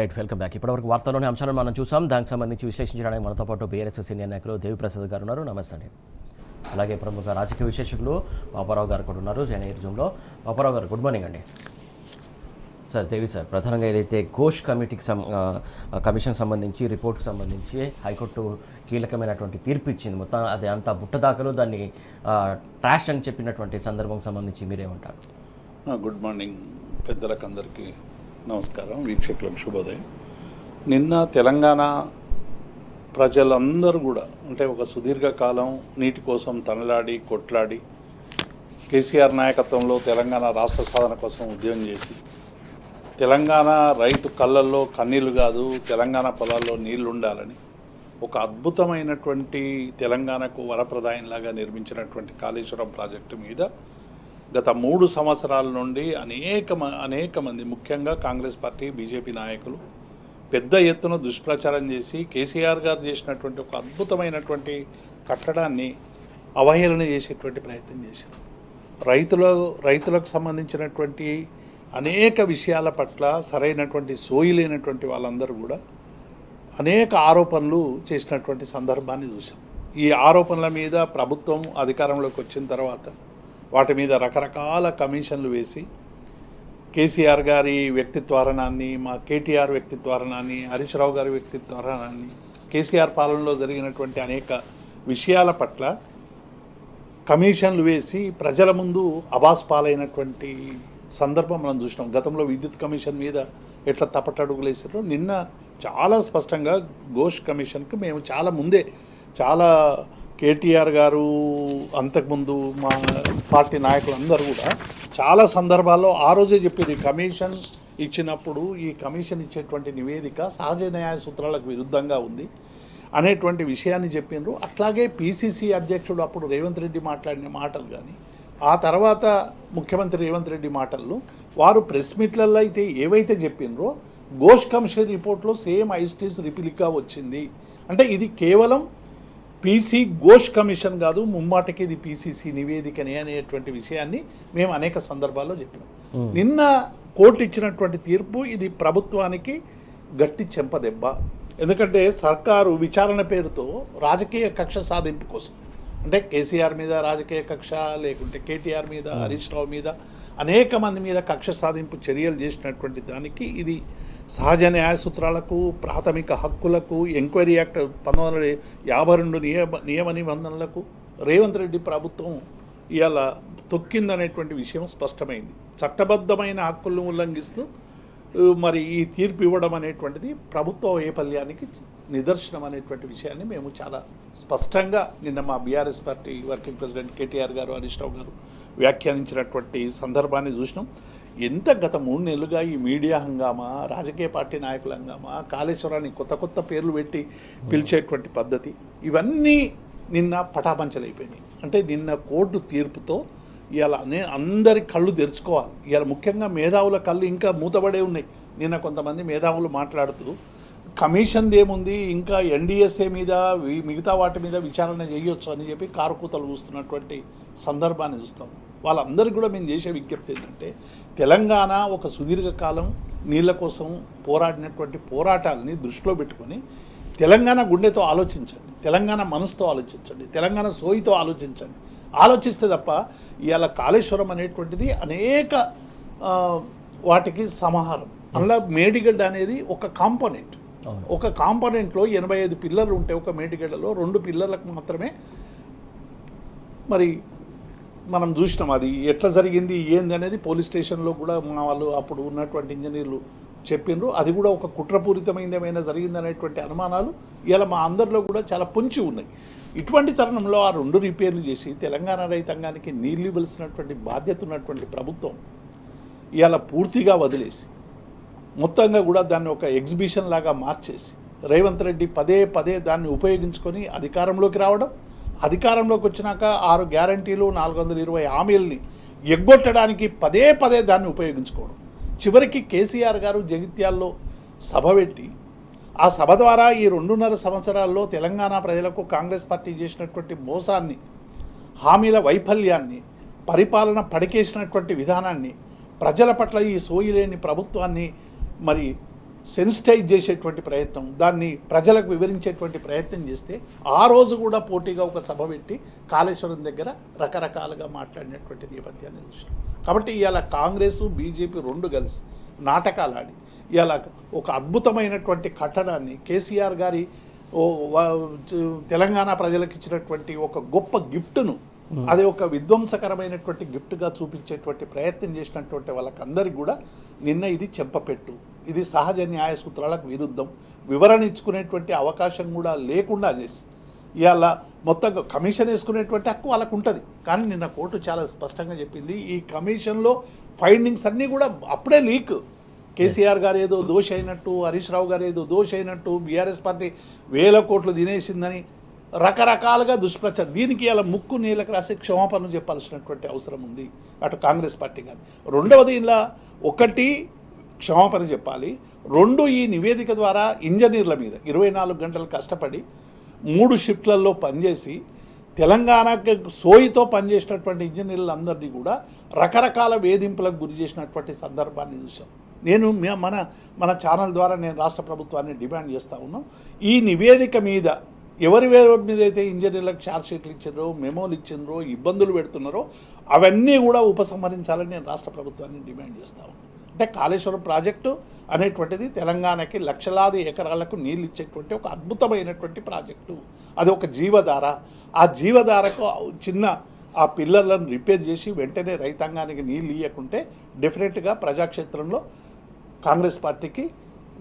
Right, welcome back. ఇప్పటివరకు వార్తల్లోని అంశాలను మనం చూసాం. దానికి సంబంధించి విశ్లేషించడానికి మనతో పాటు బీఆర్ఎస్ సీనియర్ నాయకులు దేవిప్రసాద్ గారు ఉన్నారు. నమస్తే అండి. అలాగే ప్రముఖ రాజకీయ విశ్లేషకులు పాపారావు గారు కూడా ఉన్నారు జనైర్ జూమ్లో. పాపారావు గారు, గుడ్ మార్నింగ్ అండి. సార్, దేవి సార్, ప్రధానంగా ఏదైతే ఘోష్ కమిషన్కి సంబంధించి రిపోర్ట్కి సంబంధించి హైకోర్టు కీలకమైనటువంటి తీర్పు ఇచ్చింది. మొత్తం అది అంతా బుట్టదాఖలు, దాన్ని ట్రాష్ అని చెప్పినటువంటి సందర్భం సంబంధించి మీరేమంటారు? గుడ్ మార్నింగ్ పెద్దలకు అందరికీ నమస్కారం, వీక్షకులకు శుభోదయం. నిన్న తెలంగాణ ప్రజలందరూ కూడా అంటే ఒక సుదీర్ఘకాలం నీటి కోసం తనలాడి కొట్లాడి కేసీఆర్ నాయకత్వంలో తెలంగాణ రాష్ట్ర సాధన కోసం ఉద్యమం చేసి తెలంగాణ రైతు కళ్ళల్లో కన్నీళ్లు కాదు తెలంగాణ పొలాల్లో నీళ్లు ఉండాలని ఒక అద్భుతమైనటువంటి తెలంగాణకు వరప్రదాయంలాగా నిర్మించినటువంటి కాళేశ్వరం ప్రాజెక్టు మీద గత 3 సంవత్సరాల నుండి అనేక మంది ముఖ్యంగా కాంగ్రెస్ పార్టీ బీజేపీ నాయకులు పెద్ద ఎత్తున దుష్ప్రచారం చేసి కేసీఆర్ గారు చేసినటువంటి ఒక అద్భుతమైనటువంటి కట్టడాన్ని అవహేళన చేసేటువంటి ప్రయత్నం చేశారు. రైతులకు సంబంధించినటువంటి అనేక విషయాల పట్ల సరైనటువంటి సోయి లేనటువంటి వాళ్ళందరూ కూడా అనేక ఆరోపణలు చేసినటువంటి సందర్భాన్ని చూసాం. ఈ ఆరోపణల మీద ప్రభుత్వం అధికారంలోకి వచ్చిన తర్వాత వాటి మీద రకరకాల కమిషన్లు వేసి కేసీఆర్ గారి వ్యక్తిత్వారణాన్ని, మా కేటీఆర్ వ్యక్తిత్వారణాన్ని, హరీష్ రావు గారి వ్యక్తిత్వారణాన్ని, కేసీఆర్ పాలనలో జరిగినటువంటి అనేక విషయాల పట్ల కమిషన్లు వేసి ప్రజల ముందు అబాస్ పాలైనటువంటి సందర్భం మనం చూసినాం. గతంలో విద్యుత్ కమిషన్ మీద ఎట్లా తప్పటడుగులు వేసారో నిన్న చాలా స్పష్టంగా ఘోష్ కమిషన్కి మేము చాలా కేటీఆర్ గారు అంతకుముందు మా పార్టీ నాయకులు అందరూ కూడా చాలా సందర్భాల్లో ఆ రోజే చెప్పారు, ఈ కమిషన్ ఇచ్చినప్పుడు ఈ కమిషన్ ఇచ్చేటువంటి నివేదిక సహజ న్యాయ సూత్రాలకు విరుద్ధంగా ఉంది అనేటువంటి విషయాన్ని చెప్పిండ్రు. అట్లాగే పిసిసి అధ్యక్షుడు అప్పుడు రేవంత్ రెడ్డి మాట్లాడిన మాటలు కానీ ఆ తర్వాత ముఖ్యమంత్రి రేవంత్ రెడ్డి మాటల్లో వారు ప్రెస్ మీట్లలో అయితే ఏవైతే చెప్పిండ్రో ఘోష్ కమిషన్ రిపోర్ట్లో సేమ్ ఐస్టీస్ రిపిలికా వచ్చింది. అంటే ఇది కేవలం ఘోష్ కమిషన్ కాదు, ముమ్మాటికి ఇది పిసిసి నివేదికనే అనేటువంటి విషయాన్ని మేము అనేక సందర్భాల్లో చెప్పినాం. నిన్న కోర్టు ఇచ్చినటువంటి తీర్పు ఇది ప్రభుత్వానికి గట్టి చెంపదెబ్బ. ఎందుకంటే సర్కారు విచారణ పేరుతో రాజకీయ కక్ష సాధింపు కోసం అంటే కేసీఆర్ మీద రాజకీయ కక్ష, లేకుంటే కేటీఆర్ మీద, హరీష్ రావు మీద, అనేక మంది మీద కక్ష సాధింపు చర్యలు చేసినటువంటి దానికి ఇది సహజ న్యాయ సూత్రాలకు, ప్రాథమిక హక్కులకు, ఎంక్వైరీ యాక్ట్ 1952 నియమ నిబంధనలకు రేవంత్ రెడ్డి ప్రభుత్వం ఇవాళ తొక్కిందనేటువంటి విషయం స్పష్టమైంది. చట్టబద్ధమైన హక్కులను ఉల్లంఘిస్తూ మరి ఈ తీర్పు ఇవ్వడం అనేటువంటిది ప్రభుత్వ వైఫల్యానికి నిదర్శనం అనేటువంటి విషయాన్ని మేము చాలా స్పష్టంగా నిన్న మా BRS party working president KTR గారు, హరీష్ రావు గారు వ్యాఖ్యానించినటువంటి సందర్భాన్ని చూసినాం. ఎంత గత 3 నెలలుగా ఈ మీడియా హంగామా, రాజకీయ పార్టీ నాయకుల హంగామా, కాళేశ్వరాన్ని కొత్త పేర్లు పెట్టి పిలిచేటువంటి పద్ధతి ఇవన్నీ నిన్న పటాపంచలైపోయినాయి. అంటే నిన్న కోర్టు తీర్పుతో ఇవాళ అందరి కళ్ళు తెరుచుకోవాలి. ఇవాళ ముఖ్యంగా మేధావుల కళ్ళు ఇంకా మూతబడే ఉన్నాయి. నిన్న కొంతమంది మేధావులు మాట్లాడుతూ కమిషన్ది ఏముంది, ఇంకా ఎన్డీఎస్ఏ మీద మిగతా వాటి మీద విచారణ చేయొచ్చు అని చెప్పి కారుకూతలు చూస్తున్నటువంటి సందర్భాన్ని చూస్తాం. వాళ్ళందరికీ కూడా మేము చేసే విజ్ఞప్తి ఏంటంటే తెలంగాణ ఒక సుదీర్ఘకాలం నీళ్ళ కోసం పోరాడినటువంటి పోరాటాలని దృష్టిలో పెట్టుకొని తెలంగాణ గుండెతో ఆలోచించండి, తెలంగాణ మనసుతో ఆలోచించండి, తెలంగాణ సోయితో ఆలోచించండి. ఆలోచిస్తే తప్ప ఇవాళ కాళేశ్వరం అనేటువంటిది అనేక వాటికి సమాహారం. అందులో మేడిగడ్డ అనేది ఒక కాంపోనెంట్. ఒక కాంపోనెంట్లో 85 పిల్లర్లు ఉంటే ఒక మేడిగడ్డలో 2 పిల్లర్లకు మాత్రమే మరి మనం చూసినాం. అది ఎట్లా జరిగింది ఏంది అనేది పోలీస్ స్టేషన్లో కూడా మా వాళ్ళు అప్పుడు ఉన్నటువంటి ఇంజనీర్లు చెప్పిండ్రు. అది కూడా ఒక కుట్రపూరితమైనది ఏమైనా జరిగిందనేటువంటి అనుమానాలు ఇలా మా అందరిలో కూడా చాలా పొంచి ఉన్నాయి. ఇటువంటి తరుణంలో ఆ 2 రిపేర్లు చేసి తెలంగాణ రైతాంగానికి నీళ్ళు ఇవ్వాల్సినటువంటి బాధ్యత ఉన్నటువంటి ప్రభుత్వం ఇవాళ పూర్తిగా వదిలేసి మొత్తంగా కూడా దాన్ని ఒక ఎగ్జిబిషన్ లాగా మార్చేసి రేవంత్ రెడ్డి పదే దాన్ని ఉపయోగించుకొని అధికారంలోకి రావడం, అధికారంలోకి వచ్చినాక 6 గ్యారంటీలు 420 హామీలని ఎగ్గొట్టడానికి పదే దాన్ని ఉపయోగించుకోవడం. చివరికి కేసీఆర్ గారు జగిత్యాల్లో సభ పెట్టి ఆ సభ ద్వారా ఈ 2.5 సంవత్సరాల్లో తెలంగాణ ప్రజలకు కాంగ్రెస్ పార్టీ చేసినటువంటి మోసాన్ని, హామీల వైఫల్యాన్ని, పరిపాలన పడికేసినటువంటి విధానాన్ని, ప్రజల పట్ల ఈ సోయి లేని ప్రభుత్వాన్ని మరి సెన్సిటైజ్ చేసేటువంటి ప్రయత్నం, దాన్ని ప్రజలకు వివరించేటువంటి ప్రయత్నం చేస్తే ఆ రోజు కూడా పోటీగా ఒక సభ పెట్టి కాళేశ్వరం దగ్గర రకరకాలుగా మాట్లాడినటువంటి నేపథ్యాన్ని చూసినాం. కాబట్టి ఇవాళ కాంగ్రెస్ బీజేపీ రెండు కలిసి నాటకాలు ఆడి ఇవాళ ఒక అద్భుతమైనటువంటి కట్టడాన్ని కేసీఆర్ గారి తెలంగాణ ప్రజలకు ఇచ్చినటువంటి ఒక గొప్ప గిఫ్ట్ను అది ఒక విధ్వంసకరమైనటువంటి గిఫ్ట్గా చూపించేటువంటి ప్రయత్నం చేసినటువంటి వాళ్ళకందరికీ కూడా నిన్న ఇది చెంపపెట్టు, ఇది సహజ న్యాయ సూత్రాలకు విరుద్ధం, వివరణ ఇచ్చుకునేటువంటి అవకాశం కూడా లేకుండా చేసి ఇవాళ మొత్తం కమిషన్ వేసుకునేటువంటి హక్కు వాళ్ళకు ఉంటుంది. కానీ నిన్న కోర్టు చాలా స్పష్టంగా చెప్పింది, ఈ కమిషన్లో ఫైండింగ్స్ అన్నీ కూడా అప్పుడే లీక్. కేసీఆర్ గారు ఏదో దోష అయినట్టు, హరీష్ రావు గారు ఏదో దోష అయినట్టు, బీఆర్ఎస్ పార్టీ 1000 కోట్లు తినేసిందని రకరకాలుగా దుష్ప్రచారం. దీనికి ఇలా ముక్కు నీళ్ళకి రాసి క్షమాపణలు చెప్పాల్సినటువంటి అవసరం ఉంది అటు కాంగ్రెస్ పార్టీ కానీ. రెండవది ఇలా ఒకటి క్షమాపణ చెప్పాలి, రెండు ఈ నివేదిక ద్వారా ఇంజనీర్ల మీద 24 గంటలు కష్టపడి 3 షిఫ్ట్లలో పనిచేసి తెలంగాణకి సోయితో పనిచేసినటువంటి ఇంజనీర్లందరినీ కూడా రకరకాల వేధింపులకు గురి చేసినటువంటి సందర్భాన్ని చూసాం. నేను మన ఛానల్ ద్వారా నేను రాష్ట్ర ప్రభుత్వాన్ని డిమాండ్ చేస్తూ ఉన్నాం, ఈ నివేదిక మీద ఎవరి మీద అయితే ఇంజనీర్లకు ఛార్జ్ షీట్లు ఇచ్చారో, మెమోలు ఇచ్చిండ్రో, ఇబ్బందులు పెడుతున్నారో అవన్నీ కూడా ఉపసంహరించాలని నేను రాష్ట్ర ప్రభుత్వాన్ని డిమాండ్ చేస్తూ ఉన్నాను. అంటే కాళేశ్వరం ప్రాజెక్టు అనేటువంటిది తెలంగాణకి లక్షలాది ఎకరాలకు నీళ్ళు ఇచ్చేటువంటి ఒక అద్భుతమైనటువంటి ప్రాజెక్టు. అది ఒక జీవధార. ఆ జీవధారకు చిన్న ఆ పిల్లర్లను రిపేర్ చేసి వెంటనే రైతాంగానికి నీళ్ళు ఇవ్వకుంటే డెఫినెట్గా ప్రజాక్షేత్రంలో కాంగ్రెస్ పార్టీకి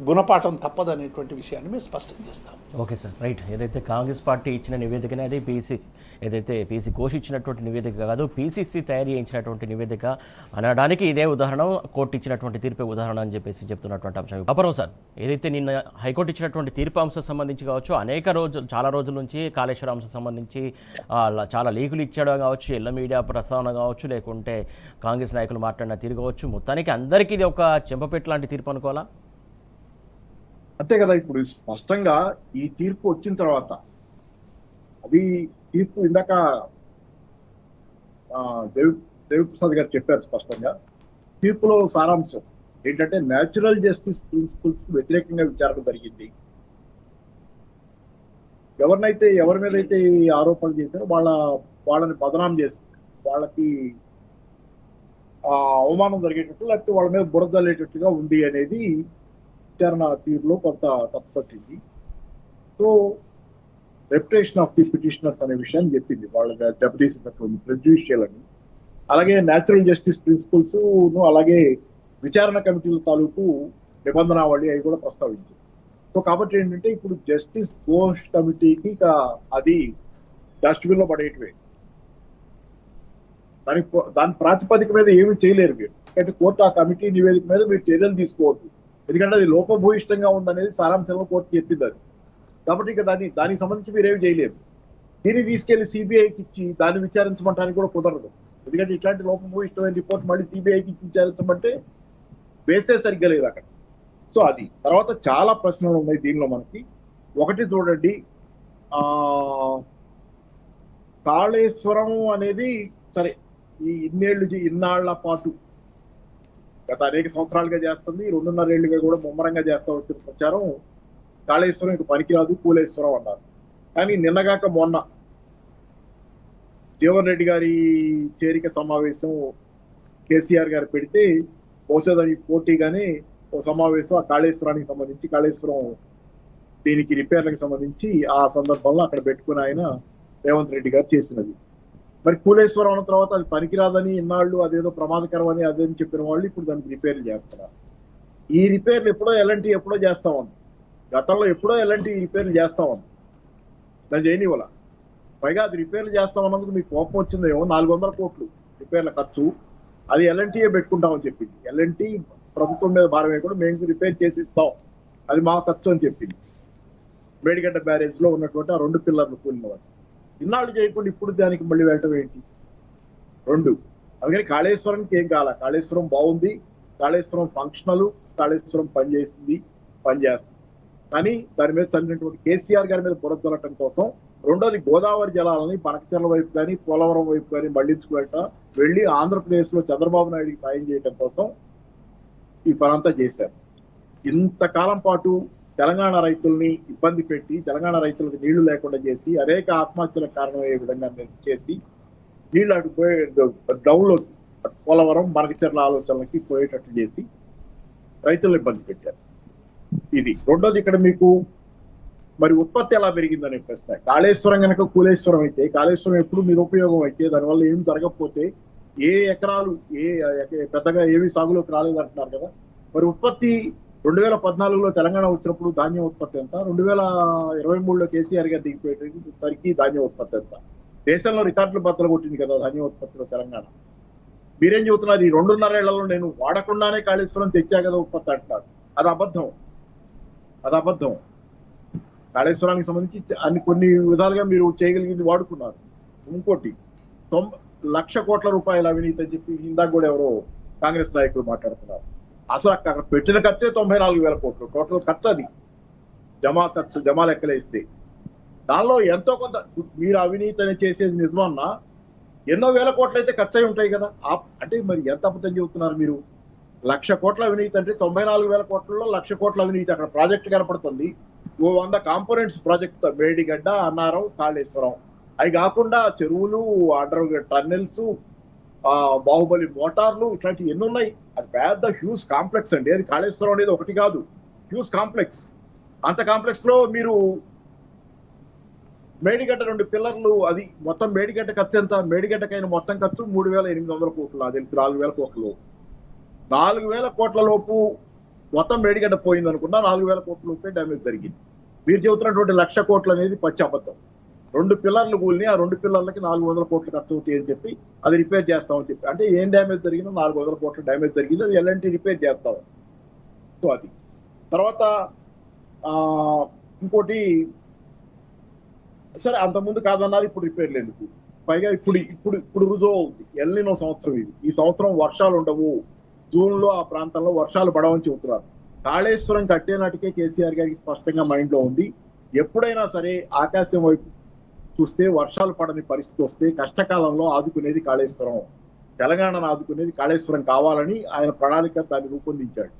గుణపాఠం తప్పదనేటువంటి విషయాన్ని మేము స్పష్టం చేస్తాం. Okay sir, right. ఏదైతే కాంగ్రెస్ పార్టీ ఇచ్చిన నివేదికనే అది పీసీ ఘోష్ ఇచ్చినటువంటి నివేదిక కాదు, పీసీసీ తయారు చేయించినటువంటి నివేదిక అనడానికి ఇదే ఉదాహరణ, కోర్టు ఇచ్చినటువంటి తీర్పే ఉదాహరణ అని చెప్పేసి చెప్తున్నటువంటి అంశం. అపరావు సార్, ఏదైతే నిన్న హైకోర్టు ఇచ్చినటువంటి తీర్పు అంశం సంబంధించి కావచ్చు, చాలా రోజుల నుంచి కాళేశ్వరం అంశం సంబంధించి చాలా లీకులు ఇచ్చడం కావచ్చు, ఎల్ల మీడియా ప్రస్తావన కావచ్చు, లేకుంటే కాంగ్రెస్ నాయకులు మాట్లాడిన తీరు కావచ్చు, మొత్తానికి అందరికీ ఇది ఒక చెంపపెట్టు లాంటి తీర్పు అనుకోవాలా? అంతే కదా. ఇప్పుడు స్పష్టంగా ఈ తీర్పు వచ్చిన తర్వాత అది తీర్పు ఇందాక దేవిప్రసాద్ గారు చెప్పారు స్పష్టంగా, తీర్పులో సారాంశం ఏంటంటే న్యాచురల్ జస్టిస్ ప్రిన్సిపల్స్ వ్యతిరేకంగా విచారణ జరిగింది. ఎవరి మీద అయితే ఈ ఆరోపణలు చేశారో వాళ్ళని బదనాం చేసి వాళ్ళకి అవమానం జరిగేటట్టు, లేకపోతే వాళ్ళ మీద బురద జల్లేటట్టుగా ఉంది అనేది విచారణ తీరులో కొంత తప్పుపట్టింది. So reputation of the petitioners అనే విషయాన్ని చెప్పింది, వాళ్ళ దెబ్బతీసినటువంటి ప్రెజుడిషియల్ అని. అలాగే న్యాచురల్ జస్టిస్ ప్రిన్సిపల్స్, అలాగే విచారణ కమిటీల తాలూకు నిబంధనావళి అవి కూడా ప్రస్తావించింది. సో కాబట్టి ఏంటంటే ఇప్పుడు జస్టిస్ ఘోష్ కమిటీకి అది డస్ట్బిన్ లో పడేటివే, దాని ప్రాతిపదిక మీద ఏమీ చేయలేరు మీరు. ఎందుకంటే కోర్టు ఆ కమిటీ నివేదిక మీద మీరు చర్యలు తీసుకోవద్దు, ఎందుకంటే అది లోపభూయిష్టంగా ఉందనేది సారాంశంలో కోర్టు చెప్పింది అది. కాబట్టి ఇక దానికి సంబంధించి మీరేమి చేయలేరు. దీన్ని తీసుకెళ్లి సిబిఐకి ఇచ్చి దాన్ని విచారించమంటానికి కూడా కుదరదు, ఎందుకంటే ఇట్లాంటి లోపభూయిష్టమైన రిపోర్ట్ మళ్ళీ సిబిఐకి ఇచ్చి విచారించమంటే వేసే సరిగ్గా లేదు అక్కడ. సో అది తర్వాత చాలా ప్రశ్నలు ఉన్నాయి దీనిలో మనకి. ఒకటి చూడండి, కాళేశ్వరం అనేది సరే ఈ ఇన్నాళ్ల పాటు గత అనేక సంవత్సరాలుగా చేస్తుంది, 2.5 ఏళ్లుగా కూడా ముమ్మరంగా చేస్తూ వచ్చిన ప్రచారం కాళేశ్వరం ఇక పనికిరాదు, కూలేశ్వరం అన్నారు. కానీ నిన్నగాక మొన్న జీవన్ రెడ్డి గారి చేరిక సమావేశం కేసీఆర్ గారు పెడితే బహుశా దానికి పోటీగానే ఓ సమావేశం ఆ కాళేశ్వరానికి సంబంధించి, కాళేశ్వరం దీనికి రిపేర్లకు సంబంధించి ఆ సందర్భంలో అక్కడ పెట్టుకుని ఆయన రేవంత్ రెడ్డి గారు చేసినది. మరి కూలేశ్వరం అన్న తర్వాత అది పనికిరాదని ఇన్నాళ్ళు అదేదో ప్రమాదకరం అని అదని చెప్పిన వాళ్ళు ఇప్పుడు దానికి రిపేర్లు చేస్తున్నారు. ఈ రిపేర్లు ఎప్పుడో చేస్తామని, గతంలో ఎప్పుడో రిపేర్లు చేస్తామని దాన్ని చేయనివ్వాల. పైగా అది రిపేర్లు చేస్తామన్నందుకు మీకు కోపం వచ్చిందేమో, 400 కోట్లు రిపేర్ల ఖర్చు, అది ఎల్ఎన్టీఏ పెట్టుకుంటామని చెప్పింది. ఎల్ఎన్టీ ప్రభుత్వం మీద భారం వేయకుండా మేము రిపేర్ చేసి ఇస్తాం, అది మా ఖర్చు అని చెప్పింది. మేడిగడ్డ బ్యారేజ్ లో ఉన్నటువంటి ఆ 2 పిల్లర్లు కూలిన వాళ్ళు ఇన్నాళ్ళు చేయకుండా ఇప్పుడు దానికి మళ్ళీ వెళ్ళటం ఏంటి? 2 అందుకని కాళేశ్వరానికి ఏం కావాలా? కాళేశ్వరం బాగుంది, కాళేశ్వరం ఫంక్షనల్, కాళేశ్వరం పనిచేస్తుంది, పనిచేస్తుంది. కానీ దాని మీద చల్లినటువంటి కేసీఆర్ గారి మీద బురద చల్లటం కోసం, రెండోది గోదావరి జలాలని పనకచెర్ల వైపు కానీ పోలవరం వైపు కానీ వెళ్ళి ఆంధ్రప్రదేశ్ లో చంద్రబాబు నాయుడికి సాయం చేయడం కోసం ఈ పనంతా చేశారు. ఇంతకాలం పాటు తెలంగాణ రైతుల్ని ఇబ్బంది పెట్టి తెలంగాణ రైతులకు నీళ్లు లేకుండా చేసి అనేక ఆత్మహత్యలకు కారణమయ్యే విధంగా చేసి నీళ్లు అడిపోయే డౌన్లో పోలవరం మరకచెర్ల ఆలోచనలకి పోయేటట్లు చేసి రైతులను ఇబ్బంది పెట్టారు. ఇది రెండోది. ఇక్కడ మీకు మరి ఉత్పత్తి ఎలా పెరిగిందనే ప్రశ్న. కాళేశ్వరం కనుక కూలేశ్వరం అయితే, కాళేశ్వరం ఎప్పుడు నిరుపయోగం అయితే, దానివల్ల ఏం జరగకపోతే ఏ ఎకరాలు పెద్దగా ఏవి సాగులోకి రాలేదంటున్నారు కదా. మరి ఉత్పత్తి 2014లో తెలంగాణ వచ్చినప్పుడు ధాన్యం ఉత్పత్తి ఎంత, 2023లో కేసీఆర్ గారు దిగిపోయేసరికి ధాన్యం ఉత్పత్తి ఎంత? దేశంలో రికార్డులు బద్దలు కొట్టింది కదా ధాన్యం ఉత్పత్తిలో తెలంగాణ. మీరేం చెబుతున్నారు? ఈ 2.5 ఏళ్లలో నేను వాడకుండానే కాళేశ్వరం తెచ్చా కదా ఉత్పత్తి అంటున్నారు. అది అబద్ధం. కాళేశ్వరానికి సంబంధించి కొన్ని విధాలుగా మీరు చేయగలిగింది వాడుకున్నారు. ఇంకోటి 1,00,000 కోట్ల రూపాయల అవినీతి అని చెప్పి ఇందాక కూడా ఎవరో కాంగ్రెస్ నాయకులు మాట్లాడుతున్నారు. అసలు అక్కడ పెట్టిన ఖర్చే 94,000 కోట్లు టోటల్ ఖర్చు. అది జమా లెక్కలేస్తే దానిలో ఎంతో కొంత మీరు అవినీతి అని చేసేది నిజమన్నా ఎన్నో వేల కోట్లు అయితే ఖర్చు అయి ఉంటాయి కదా. అంటే మరి ఎంత అబద్ధం చెబుతున్నారు మీరు? 1,00,000 కోట్ల అవినీతి అంటే 94,000 కోట్లలో 1,00,000 కోట్ల అవినీతి. అక్కడ ప్రాజెక్ట్ కనపడుతుంది. 100 కాంపోనెంట్స్ ప్రాజెక్ట్, మేడిగడ్డ, అన్నారం, కాళేశ్వరం. అవి కాకుండా చెరువులు, అండర్ టన్నెల్స్, బాహుబలి మోటార్లు, ఇట్లాంటివి ఎన్ని ఉన్నాయి. అది పెద్ద హ్యూజ్ కాంప్లెక్స్ అండి. అది కాళేశ్వరం అనేది ఒకటి కాదు, హ్యూజ్ కాంప్లెక్స్. అంత కాంప్లెక్స్ లో మీరు మేడిగడ్డ 2 పిల్లర్లు, అది మొత్తం మేడిగడ్డ ఖర్చు ఎంత? మేడిగడ్డకైన మొత్తం ఖర్చు 3,800 కోట్లు, నాకు తెలిసి 4,000 కోట్లు. 4,000 కోట్ల లోపు మొత్తం మేడిగడ్డ పోయింది అనుకున్నా, 4,000 కోట్ల లోపే డ్యామేజ్ జరిగింది. మీరు చెబుతున్నటువంటి 1,00,000 కోట్లు అనేది పచ్చి అబద్ధం. 2 పిల్లర్లు కూలిని, ఆ 2 పిల్లర్లకి 400 కోట్లు ఖర్చు అవుతాయి అని చెప్పి అది రిపేర్ చేస్తామని చెప్పి, అంటే ఏం డ్యామేజ్ జరిగిందో 400 కోట్ల డ్యామేజ్ జరిగింది. అది ఎలాంటి రిపేర్ చేస్తాం. సో అది తర్వాత ఇంకోటి, సరే అంతకుముందు కాదన్నారు, ఇప్పుడు రిపేర్లు ఎందుకు? పైగా ఇప్పుడు రుజువు అవుతుంది. ఎల్నినో సంవత్సరం ఇది. ఈ సంవత్సరం వర్షాలు ఉండవు. జూన్ లో ఆ ప్రాంతంలో వర్షాలు పడవని చెబుతున్నారు. కాళేశ్వరం కట్టే నాటికే కేసీఆర్ గారికి స్పష్టంగా మైండ్ లో ఉంది, ఎప్పుడైనా సరే ఆకాశం వైపు చూస్తే వర్షాలు పడని పరిస్థితి వస్తే కష్టకాలంలో ఆదుకునేది కాళేశ్వరం, తెలంగాణను ఆదుకునేది కాళేశ్వరం కావాలని ఆయన ప్రణాళిక దాన్ని రూపొందించాడు.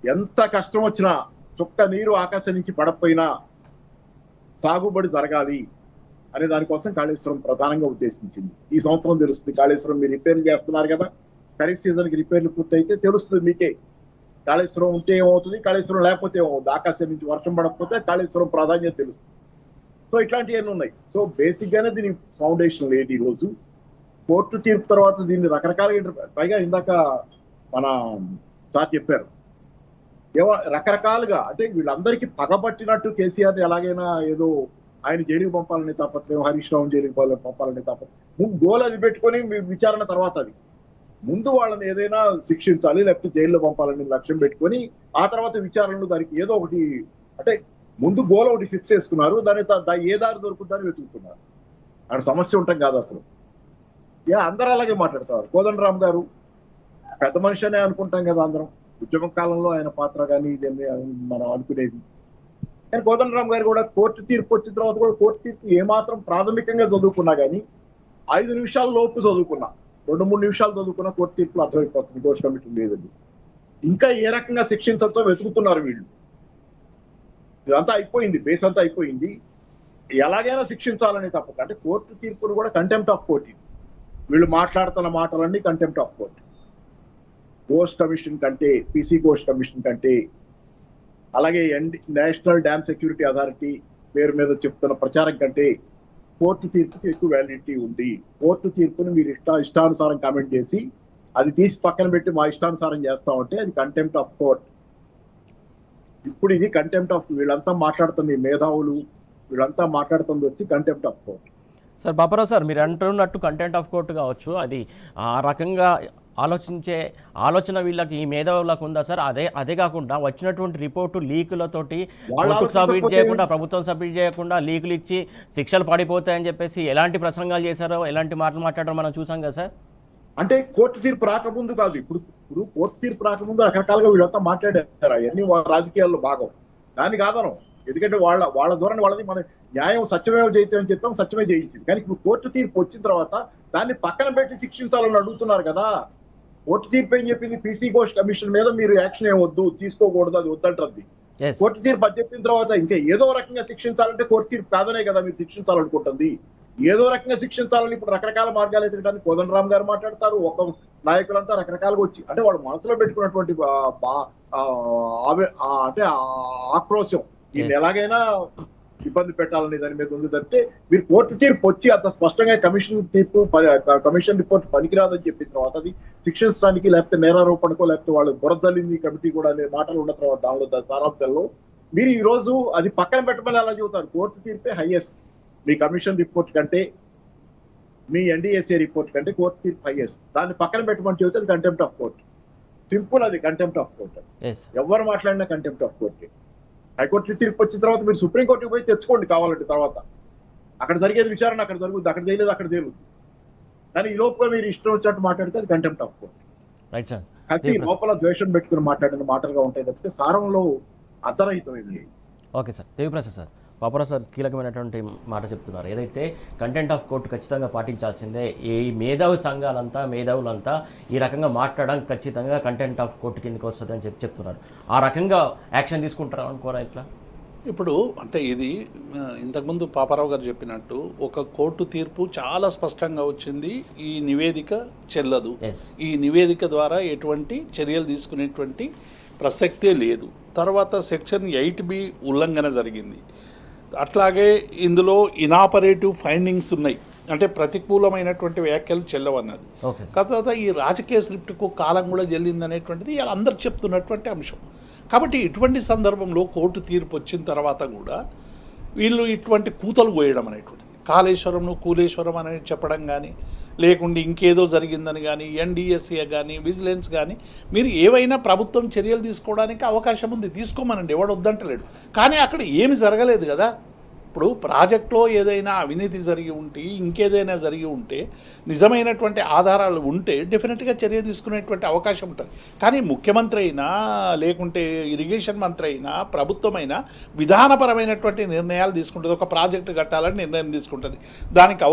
ఎంత కష్టం వచ్చినా, చుక్క నీరు ఆకాశం నుంచి పడకపోయినా సాగుబడి జరగాలి అనే దానికోసం కాళేశ్వరం ప్రధానంగా ఉద్దేశించింది. ఈ సంవత్సరం తెలుస్తుంది. కాళేశ్వరం మీరు రిపేర్లు చేస్తున్నారు కదా, ఖరీఫ్ సీజన్ కి రిపేర్లు పూర్తయితే తెలుస్తుంది మీకే. కాళేశ్వరం ఉంటే ఏమవుతుంది, కాళేశ్వరం లేకపోతే ఏమవుతుంది. ఆకాశం నుంచి వర్షం పడకపోతే కాళేశ్వరం ప్రాధాన్యత తెలుస్తుంది. సో ఇట్లాంటివన్నీ ఉన్నాయి. సో బేసిక్ గానే దీని ఫౌండేషన్ లేదు. ఈ రోజు కోర్టు తీర్పు తర్వాత దీన్ని రకరకాలుగా, పైగా ఇందాక మన సార్ చెప్పారు, రకరకాలుగా, అంటే వీళ్ళందరికీ పగబట్టినట్టు కేసీఆర్ ఎలాగైనా ఏదో ఆయన జైలుకి పంపాలనే తాపత్రయం, హరీష్ రావు జైలుకి పంపాలనే తాపత్రయం, గోల్ అది పెట్టుకొని విచారణ తర్వాత అది ముందు వాళ్ళని ఏదైనా శిక్షించాలి, లేకపోతే జైల్లో పంపాలని లక్ష్యం పెట్టుకొని ఆ తర్వాత విచారణలు దానికి ఏదో ఒకటి, అంటే ముందు గోల్ ఒకటి ఫిక్స్ చేసుకున్నారు. దాని ఏ దారి దొరుకుతుందని వెతుకుతున్నారు. అక్కడ సమస్య ఉంటాం కాదు అసలు. అందరూ అలాగే మాట్లాడతారు. కోదండరామ్ గారు పెద్ద మనిషి అనే అనుకుంటాం కదా అందరం, ఉద్యమ కాలంలో ఆయన పాత్ర కానీ ఇదేమి మనం అనుకునేది. కానీ కోదండరామ్ గారు కూడా కోర్టు తీర్పు వచ్చిన తర్వాత కూడా కోర్టు తీర్పు ఏమాత్రం ప్రాథమికంగా చదువుకున్నా కానీ 5 నిమిషాల లోపు చదువుకున్నా, 2-3 నిమిషాలు చదువుకున్నా కోర్టు తీర్పులు అర్థమైపోతుంది దోష కమిటీ లేదండి. ఇంకా ఏ రకంగా శిక్షించడంతో వెతుకుతున్నారు వీళ్ళు. ఇదంతా అయిపోయింది, బేస్ అంతా అయిపోయింది. ఎలాగైనా శిక్షించాలని తప్పక, అంటే కోర్టు తీర్పును కూడా కంటెంప్ట్ ఆఫ్ కోర్టు. వీళ్ళు మాట్లాడుతున్న మాటలన్నీ contempt of court. Coast commission కంటే, పీసీ కోస్ట్ కమిషన్ కంటే, అలాగే నేషనల్ డ్యామ్ సెక్యూరిటీ అథారిటీ పేరు మీద చెప్తున్న ప్రచారం కంటే కోర్టు తీర్పుకి ఎక్కువ వ్యాలిడిటీ ఉంది. కోర్టు తీర్పుని మీరు ఇష్టానుసారం కామెంట్ చేసి అది తీసి పక్కన పెట్టి మా ఇష్టానుసారం చేస్తామంటే అది కంటెంప్ట్ ఆఫ్ కోర్ట్. ఇప్పుడు ఇది కంటెంప్ట్ ఆఫ్, వీళ్ళంతా మాట్లాడుతుంది మేధావులు, వీళ్ళంతా మాట్లాడుతుంది వచ్చి contempt of court. Sir Baparao sir, మీరు అంటున్నట్టు కంటెంట్ ఆఫ్ కోర్టు కావచ్చు, అది ఆ రకంగా ఆలోచించే ఆలోచన వీళ్ళకి, ఈ మేధావులకు ఉందా సార్? అదే కాకుండా వచ్చినటువంటి రిపోర్టు లీకులతోటి కోర్టుకు సబ్మిట్ చేయకుండా, ప్రభుత్వం సబ్మిట్ చేయకుండా లీకులు ఇచ్చి శిక్షలు పడిపోతాయని చెప్పేసి ఎలాంటి ప్రసంగాలు చేశారో, ఎలాంటి మాటలు మాట్లాడారో మనం చూసాం కదా సార్. అంటే కోర్టు తీర్పు రాకముందు కాదు, ఇప్పుడు కోర్టు తీర్పు రాకముందు రకరకాలుగా వీళ్ళంతా మాట్లాడారు. అవన్నీ రాజకీయాల్లో భాగం, దాన్ని కాదనం. ఎందుకంటే వాళ్ళ ధోరణి వాళ్ళది. మన న్యాయం సత్యమేవ జయితే అని చెప్పాం, సత్యమే జయించింది. కానీ ఇప్పుడు కోర్టు తీర్పు వచ్చిన తర్వాత దాన్ని పక్కన పెట్టి శిక్షించాలని అడుగుతున్నారు కదా. కోర్టు తీర్పు ఏం చెప్పింది? పీసీ ఘోష్ కమిషన్ మీద మీరు యాక్షన్ ఏం వద్దు, తీసుకోకూడదు, అది వద్దంటుంది. ఎస్ కోర్టు తీర్పు అది చెప్పిన తర్వాత ఇంకా ఏదో రకంగా శిక్షించాలంటే కోర్టు తీర్పు కాదనే కదా మీరు శిక్షించాలనుకుంటుంది. ఏదో రకంగా శిక్షించాలని ఇప్పుడు రకరకాల మార్గాలు ఎదురడానికి కోదండరామ్ గారు మాట్లాడతారు, ఒక నాయకులంతా రకరకాలుగా వచ్చి అంటే వాళ్ళు మనసులో పెట్టుకున్నటువంటి అంటే ఆక్రోశం దీన్ని ఎలాగైనా ఇబ్బంది పెట్టాలని దాని మీద ఉంది తప్పితే మీరు కోర్టు తీర్పు వచ్చి అంత స్పష్టంగా కమిషన్ తీర్పు కమిషన్ రిపోర్ట్ పనికిరాదని చెప్పిన తర్వాత అది శిక్షించడానికి లేకపోతే నేరారోపణకో లేకపోతే వాళ్ళు బురదల్లింది కమిటీ కూడా అనే మాటలు ఉన్న తర్వాత దానిలో సారాంశాల్లో మీరు ఈ రోజు అది పక్కన పెట్టమని ఎలా చెబుతారు? కోర్టు తీర్పే హైయెస్ట్. మీ కమిషన్ రిపోర్ట్ కంటే మీ ఎన్డీఎస్ఏ రిపోర్ట్ కంటే కోర్టు తీర్పు హైయెస్ట్. దాన్ని పక్కన పెట్టమని చెబితే అది కంటెంప్ట్ ఆఫ్ కోర్ట్. సింపుల్, అది కంటెంప్ట్ ఆఫ్ కోర్ట్. ఎవరు మాట్లాడినా కంటెంప్ట్ ఆఫ్ కోర్ట్. హైకోర్టు తీర్పు వచ్చిన తర్వాత మీరు సుప్రీంకోర్టుకి పోయి తెచ్చుకోండి కావాలంటే, తర్వాత అక్కడ జరిగేది విచారణ అక్కడ జరుగుతుంది, అక్కడ చేయలేదు అక్కడ తేలుతుంది. కానీ ఈ లోపల మీరు ఇష్టం వచ్చినట్టు మాట్లాడితే అది contempt of court. Right sir. అది లోపల ద్వేషం పెట్టుకుని మాట్లాడిన మాటలుగా ఉంటాయి తప్పితే సారంలో అర్థరహితమైంది. Okay sir. Deviprasad sir, Paparao sir కీలకమైనటువంటి మాట చెప్తున్నారు. ఏదైతే కంటెంట్ ఆఫ్ కోర్టు ఖచ్చితంగా పాటించాల్సిందే, ఈ మేధావి సంఘాలంతా మేధావులంతా ఈ రకంగా మాట్లాడడం ఖచ్చితంగా కంటెంట్ ఆఫ్ కోర్టు కిందకి వస్తుంది అని చెప్తున్నారు. ఆ రకంగా యాక్షన్ తీసుకుంటారా అనుకోరా ఇట్లా? ఇప్పుడు అంటే ఇది ఇంతకుముందు పాపారావు గారు చెప్పినట్టు ఒక కోర్టు తీర్పు చాలా స్పష్టంగా వచ్చింది, ఈ నివేదిక చెల్లదు, ఈ నివేదిక ద్వారా ఎటువంటి చర్యలు తీసుకునేటువంటి ప్రసక్తే లేదు. తర్వాత సెక్షన్ 8B ఉల్లంఘన జరిగింది. అట్లాగే ఇందులో ఇనాపరేటివ్ ఫైండింగ్స్ ఉన్నాయి, అంటే ప్రతికూలమైనటువంటి వ్యాఖ్యలు చెల్లవన్నది. తర్వాత ఈ రాజకీయ స్క్రిప్ట్కు కాలం కూడా చెల్లిందనేటువంటిది అందరు చెప్తున్నటువంటి అంశం. కాబట్టి ఇటువంటి సందర్భంలో కోర్టు తీర్పు వచ్చిన తర్వాత కూడా వీళ్ళు ఇటువంటి కూతలు కోయడం అనేటువంటిది, కాళేశ్వరంను కూలేశ్వరం అని చెప్పడం కానీ, లేకుంటే ఇంకేదో జరిగిందని కానీ, ఎన్డీఎస్ఏ కానీ, విజిలెన్స్ కానీ, మీరు ఏవైనా ప్రభుత్వం చర్యలు తీసుకోవడానికి అవకాశం ఉంది, తీసుకోమనండి, ఎవడు వద్దంటలేడు. కానీ అక్కడ ఏమి జరగలేదు కదా. ఇప్పుడు ప్రాజెక్టులో ఏదైనా అవినీతి జరిగి ఉంటే, ఇంకేదైనా జరిగి ఉంటే, నిజమైనటువంటి ఆధారాలు ఉంటే డెఫినెట్గా చర్య తీసుకునేటువంటి అవకాశం ఉంటుంది. కానీ ముఖ్యమంత్రి అయినా లేకుంటే ఇరిగేషన్ మంత్రి అయినా ప్రభుత్వమైనా విధానపరమైనటువంటి నిర్ణయాలు తీసుకుంటుంది. ఒక ప్రాజెక్టు కట్టాలని నిర్ణయం తీసుకుంటుంది, దానికి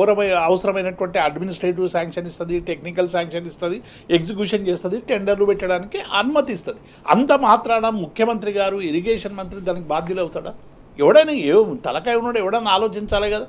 అవసరమైనటువంటి అడ్మినిస్ట్రేటివ్ శాంక్షన్ ఇస్తుంది, టెక్నికల్ శాంక్షన్ ఇస్తుంది, ఎగ్జిక్యూషన్ చేస్తుంది, టెండర్లు పెట్టడానికి అనుమతి ఇస్తుంది. అంత మాత్రాన ముఖ్యమంత్రి గారు ఇరిగేషన్ మంత్రి దానికి బాధ్యులు అవుతాడా? ఎవడైనా తలకాయ ఉన్నాడు, ఎవడైనా ఆలోచించాలి కదా.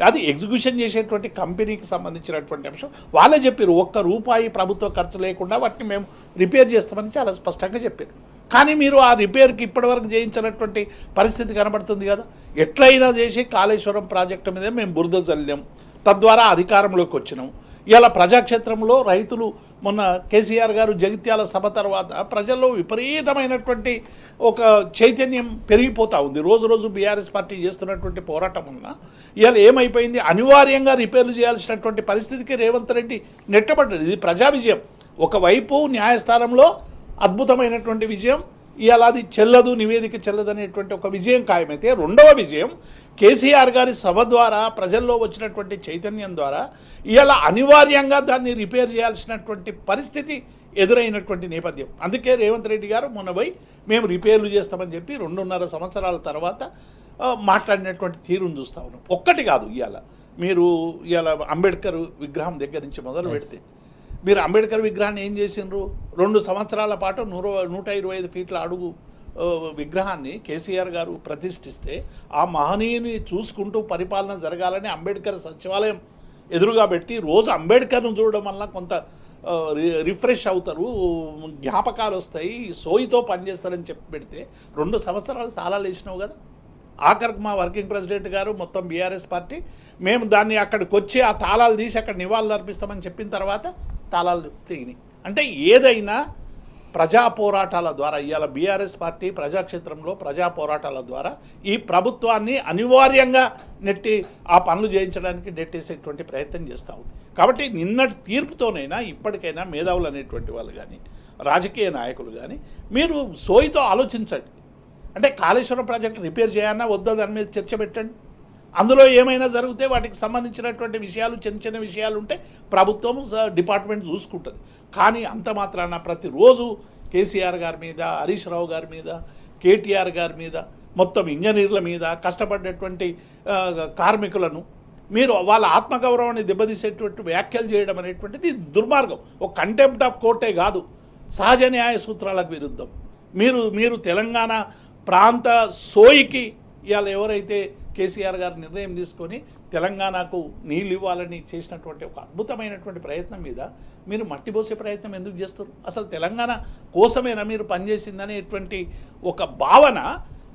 అది ఎగ్జిక్యూషన్ చేసేటువంటి కంపెనీకి సంబంధించినటువంటి అంశం. వాళ్ళే చెప్పారు, ₹1 ప్రభుత్వ ఖర్చు లేకుండా వాటిని మేము రిపేర్ చేస్తామని చాలా స్పష్టంగా చెప్పారు. కానీ మీరు ఆ రిపేర్కి ఇప్పటివరకు చేయించినటువంటి పరిస్థితి కనబడుతుంది కదా. ఎట్లయినా చేసి కాళేశ్వరం ప్రాజెక్టు మీద మేము బురద చల్లాం, తద్వారా అధికారంలోకి వచ్చినాం. ఇలా ప్రజాక్షేత్రంలో రైతులు మొన్న కేసీఆర్ గారు జగిత్యాల సభ తర్వాత ప్రజల్లో విపరీతమైనటువంటి ఒక చైతన్యం పెరిగిపోతూ ఉంది. రోజు రోజు బీఆర్ఎస్ పార్టీ చేస్తున్నటువంటి పోరాటం ఉన్న ఇవాళ ఏమైపోయింది, అనివార్యంగా రిపేర్లు చేయాల్సినటువంటి పరిస్థితికి రేవంత్ రెడ్డి నెట్టబడ్డాడు. ఇది ప్రజా విజయం. ఒకవైపు న్యాయస్థానంలో అద్భుతమైనటువంటి విజయం, ఇవాళ అది చెల్లదు, నివేదిక చెల్లదనేటువంటి ఒక విజయం ఖాయమైతే, రెండవ విజయం కేసీఆర్ గారి సభ ద్వారా ప్రజల్లో వచ్చినటువంటి చైతన్యం ద్వారా ఇవాళ అనివార్యంగా దాన్ని రిపేర్ చేయాల్సినటువంటి పరిస్థితి ఎదురైనటువంటి నేపథ్యం. అందుకే రేవంత్ రెడ్డి గారు మొన్న పోయి మేము రిపేర్లు చేస్తామని చెప్పి 2.5 సంవత్సరాల తర్వాత మాట్లాడినటువంటి తీరును చూస్తూ ఉన్నాం. ఒక్కటి కాదు, ఇవాళ అంబేద్కర్ విగ్రహం దగ్గర నుంచి మొదలు పెడితే మీరు అంబేద్కర్ విగ్రహాన్ని ఏం చేసిండ్రు? 2 సంవత్సరాల పాటు 125 ఫీట్ల అడుగు విగ్రహాన్ని కేసీఆర్ గారు ప్రతిష్ఠిస్తే ఆ మహనీయుని చూసుకుంటూ పరిపాలన జరగాలని అంబేద్కర్ సచివాలయం ఎదురుగా పెట్టి రోజు అంబేద్కర్ను చూడడం వల్ల కొంత రిఫ్రెష్ అవుతారు, జ్ఞాపకాలు వస్తాయి, సోయితో పనిచేస్తారని చెప్పి పెడితే 2 సంవత్సరాలు తాళాలు వేసినావు కదా. ఆఖరికి మా వర్కింగ్ ప్రెసిడెంట్ గారు మొత్తం బీఆర్ఎస్ పార్టీ మేము దాన్ని అక్కడికి వచ్చి ఆ తాళాలు తీసి అక్కడ నివాళులు అర్పిస్తామని చెప్పిన తర్వాత తాళాలు తెగినాయి. అంటే ఏదైనా ప్రజా పోరాటాల ద్వారా ఇవాళ బీఆర్ఎస్ పార్టీ ప్రజాక్షేత్రంలో ప్రజా పోరాటాల ద్వారా ఈ ప్రభుత్వాన్ని అనివార్యంగా నెట్టి ఆ పనులు చేయించడానికి నెట్టేసేటువంటి ప్రయత్నం చేస్తూ ఉంది. కాబట్టి నిన్నటి తీర్పుతోనైనా ఇప్పటికైనా మేధావులు అనేటువంటి వాళ్ళు కానీ రాజకీయ నాయకులు కానీ మీరు సోయితో ఆలోచించండి. అంటే కాళేశ్వరం ప్రాజెక్టు రిపేర్ చేయాలన్నా వద్దా దాని మీద చర్చ పెట్టండి. అందులో ఏమైనా జరిగితే వాటికి సంబంధించినటువంటి విషయాలు చిన్న చిన్న విషయాలు ఉంటే ప్రభుత్వం డిపార్ట్మెంట్ చూసుకుంటుంది. కానీ అంత మాత్రాన ప్రతిరోజు కేసీఆర్ గారి మీద, హరీష్ రావు గారి మీద, కేటీఆర్ గారి మీద, మొత్తం ఇంజనీర్ల మీద, కష్టపడ్డటువంటి కార్మికులను మీరు వాళ్ళ ఆత్మగౌరవాన్ని దెబ్బతీసేటువంటి వ్యాఖ్యలు చేయడం అనేటువంటిది దుర్మార్గం. ఒక కంటెంప్ట్ ఆఫ్ కోర్టే కాదు, సహజ న్యాయ సూత్రాలకు విరుద్ధం. మీరు తెలంగాణ ప్రాంత సోయికి ఇవాళ ఎవరైతే కేసీఆర్ గారు నిర్ణయం తీసుకొని తెలంగాణకు నీళ్ళు ఇవ్వాలని చేసినటువంటి ఒక అద్భుతమైనటువంటి ప్రయత్నం మీద మీరు మట్టిపోసే ప్రయత్నం ఎందుకు చేస్తారు? అసలు తెలంగాణ కోసమేనా మీరు పనిచేసిందనేటువంటి ఒక భావన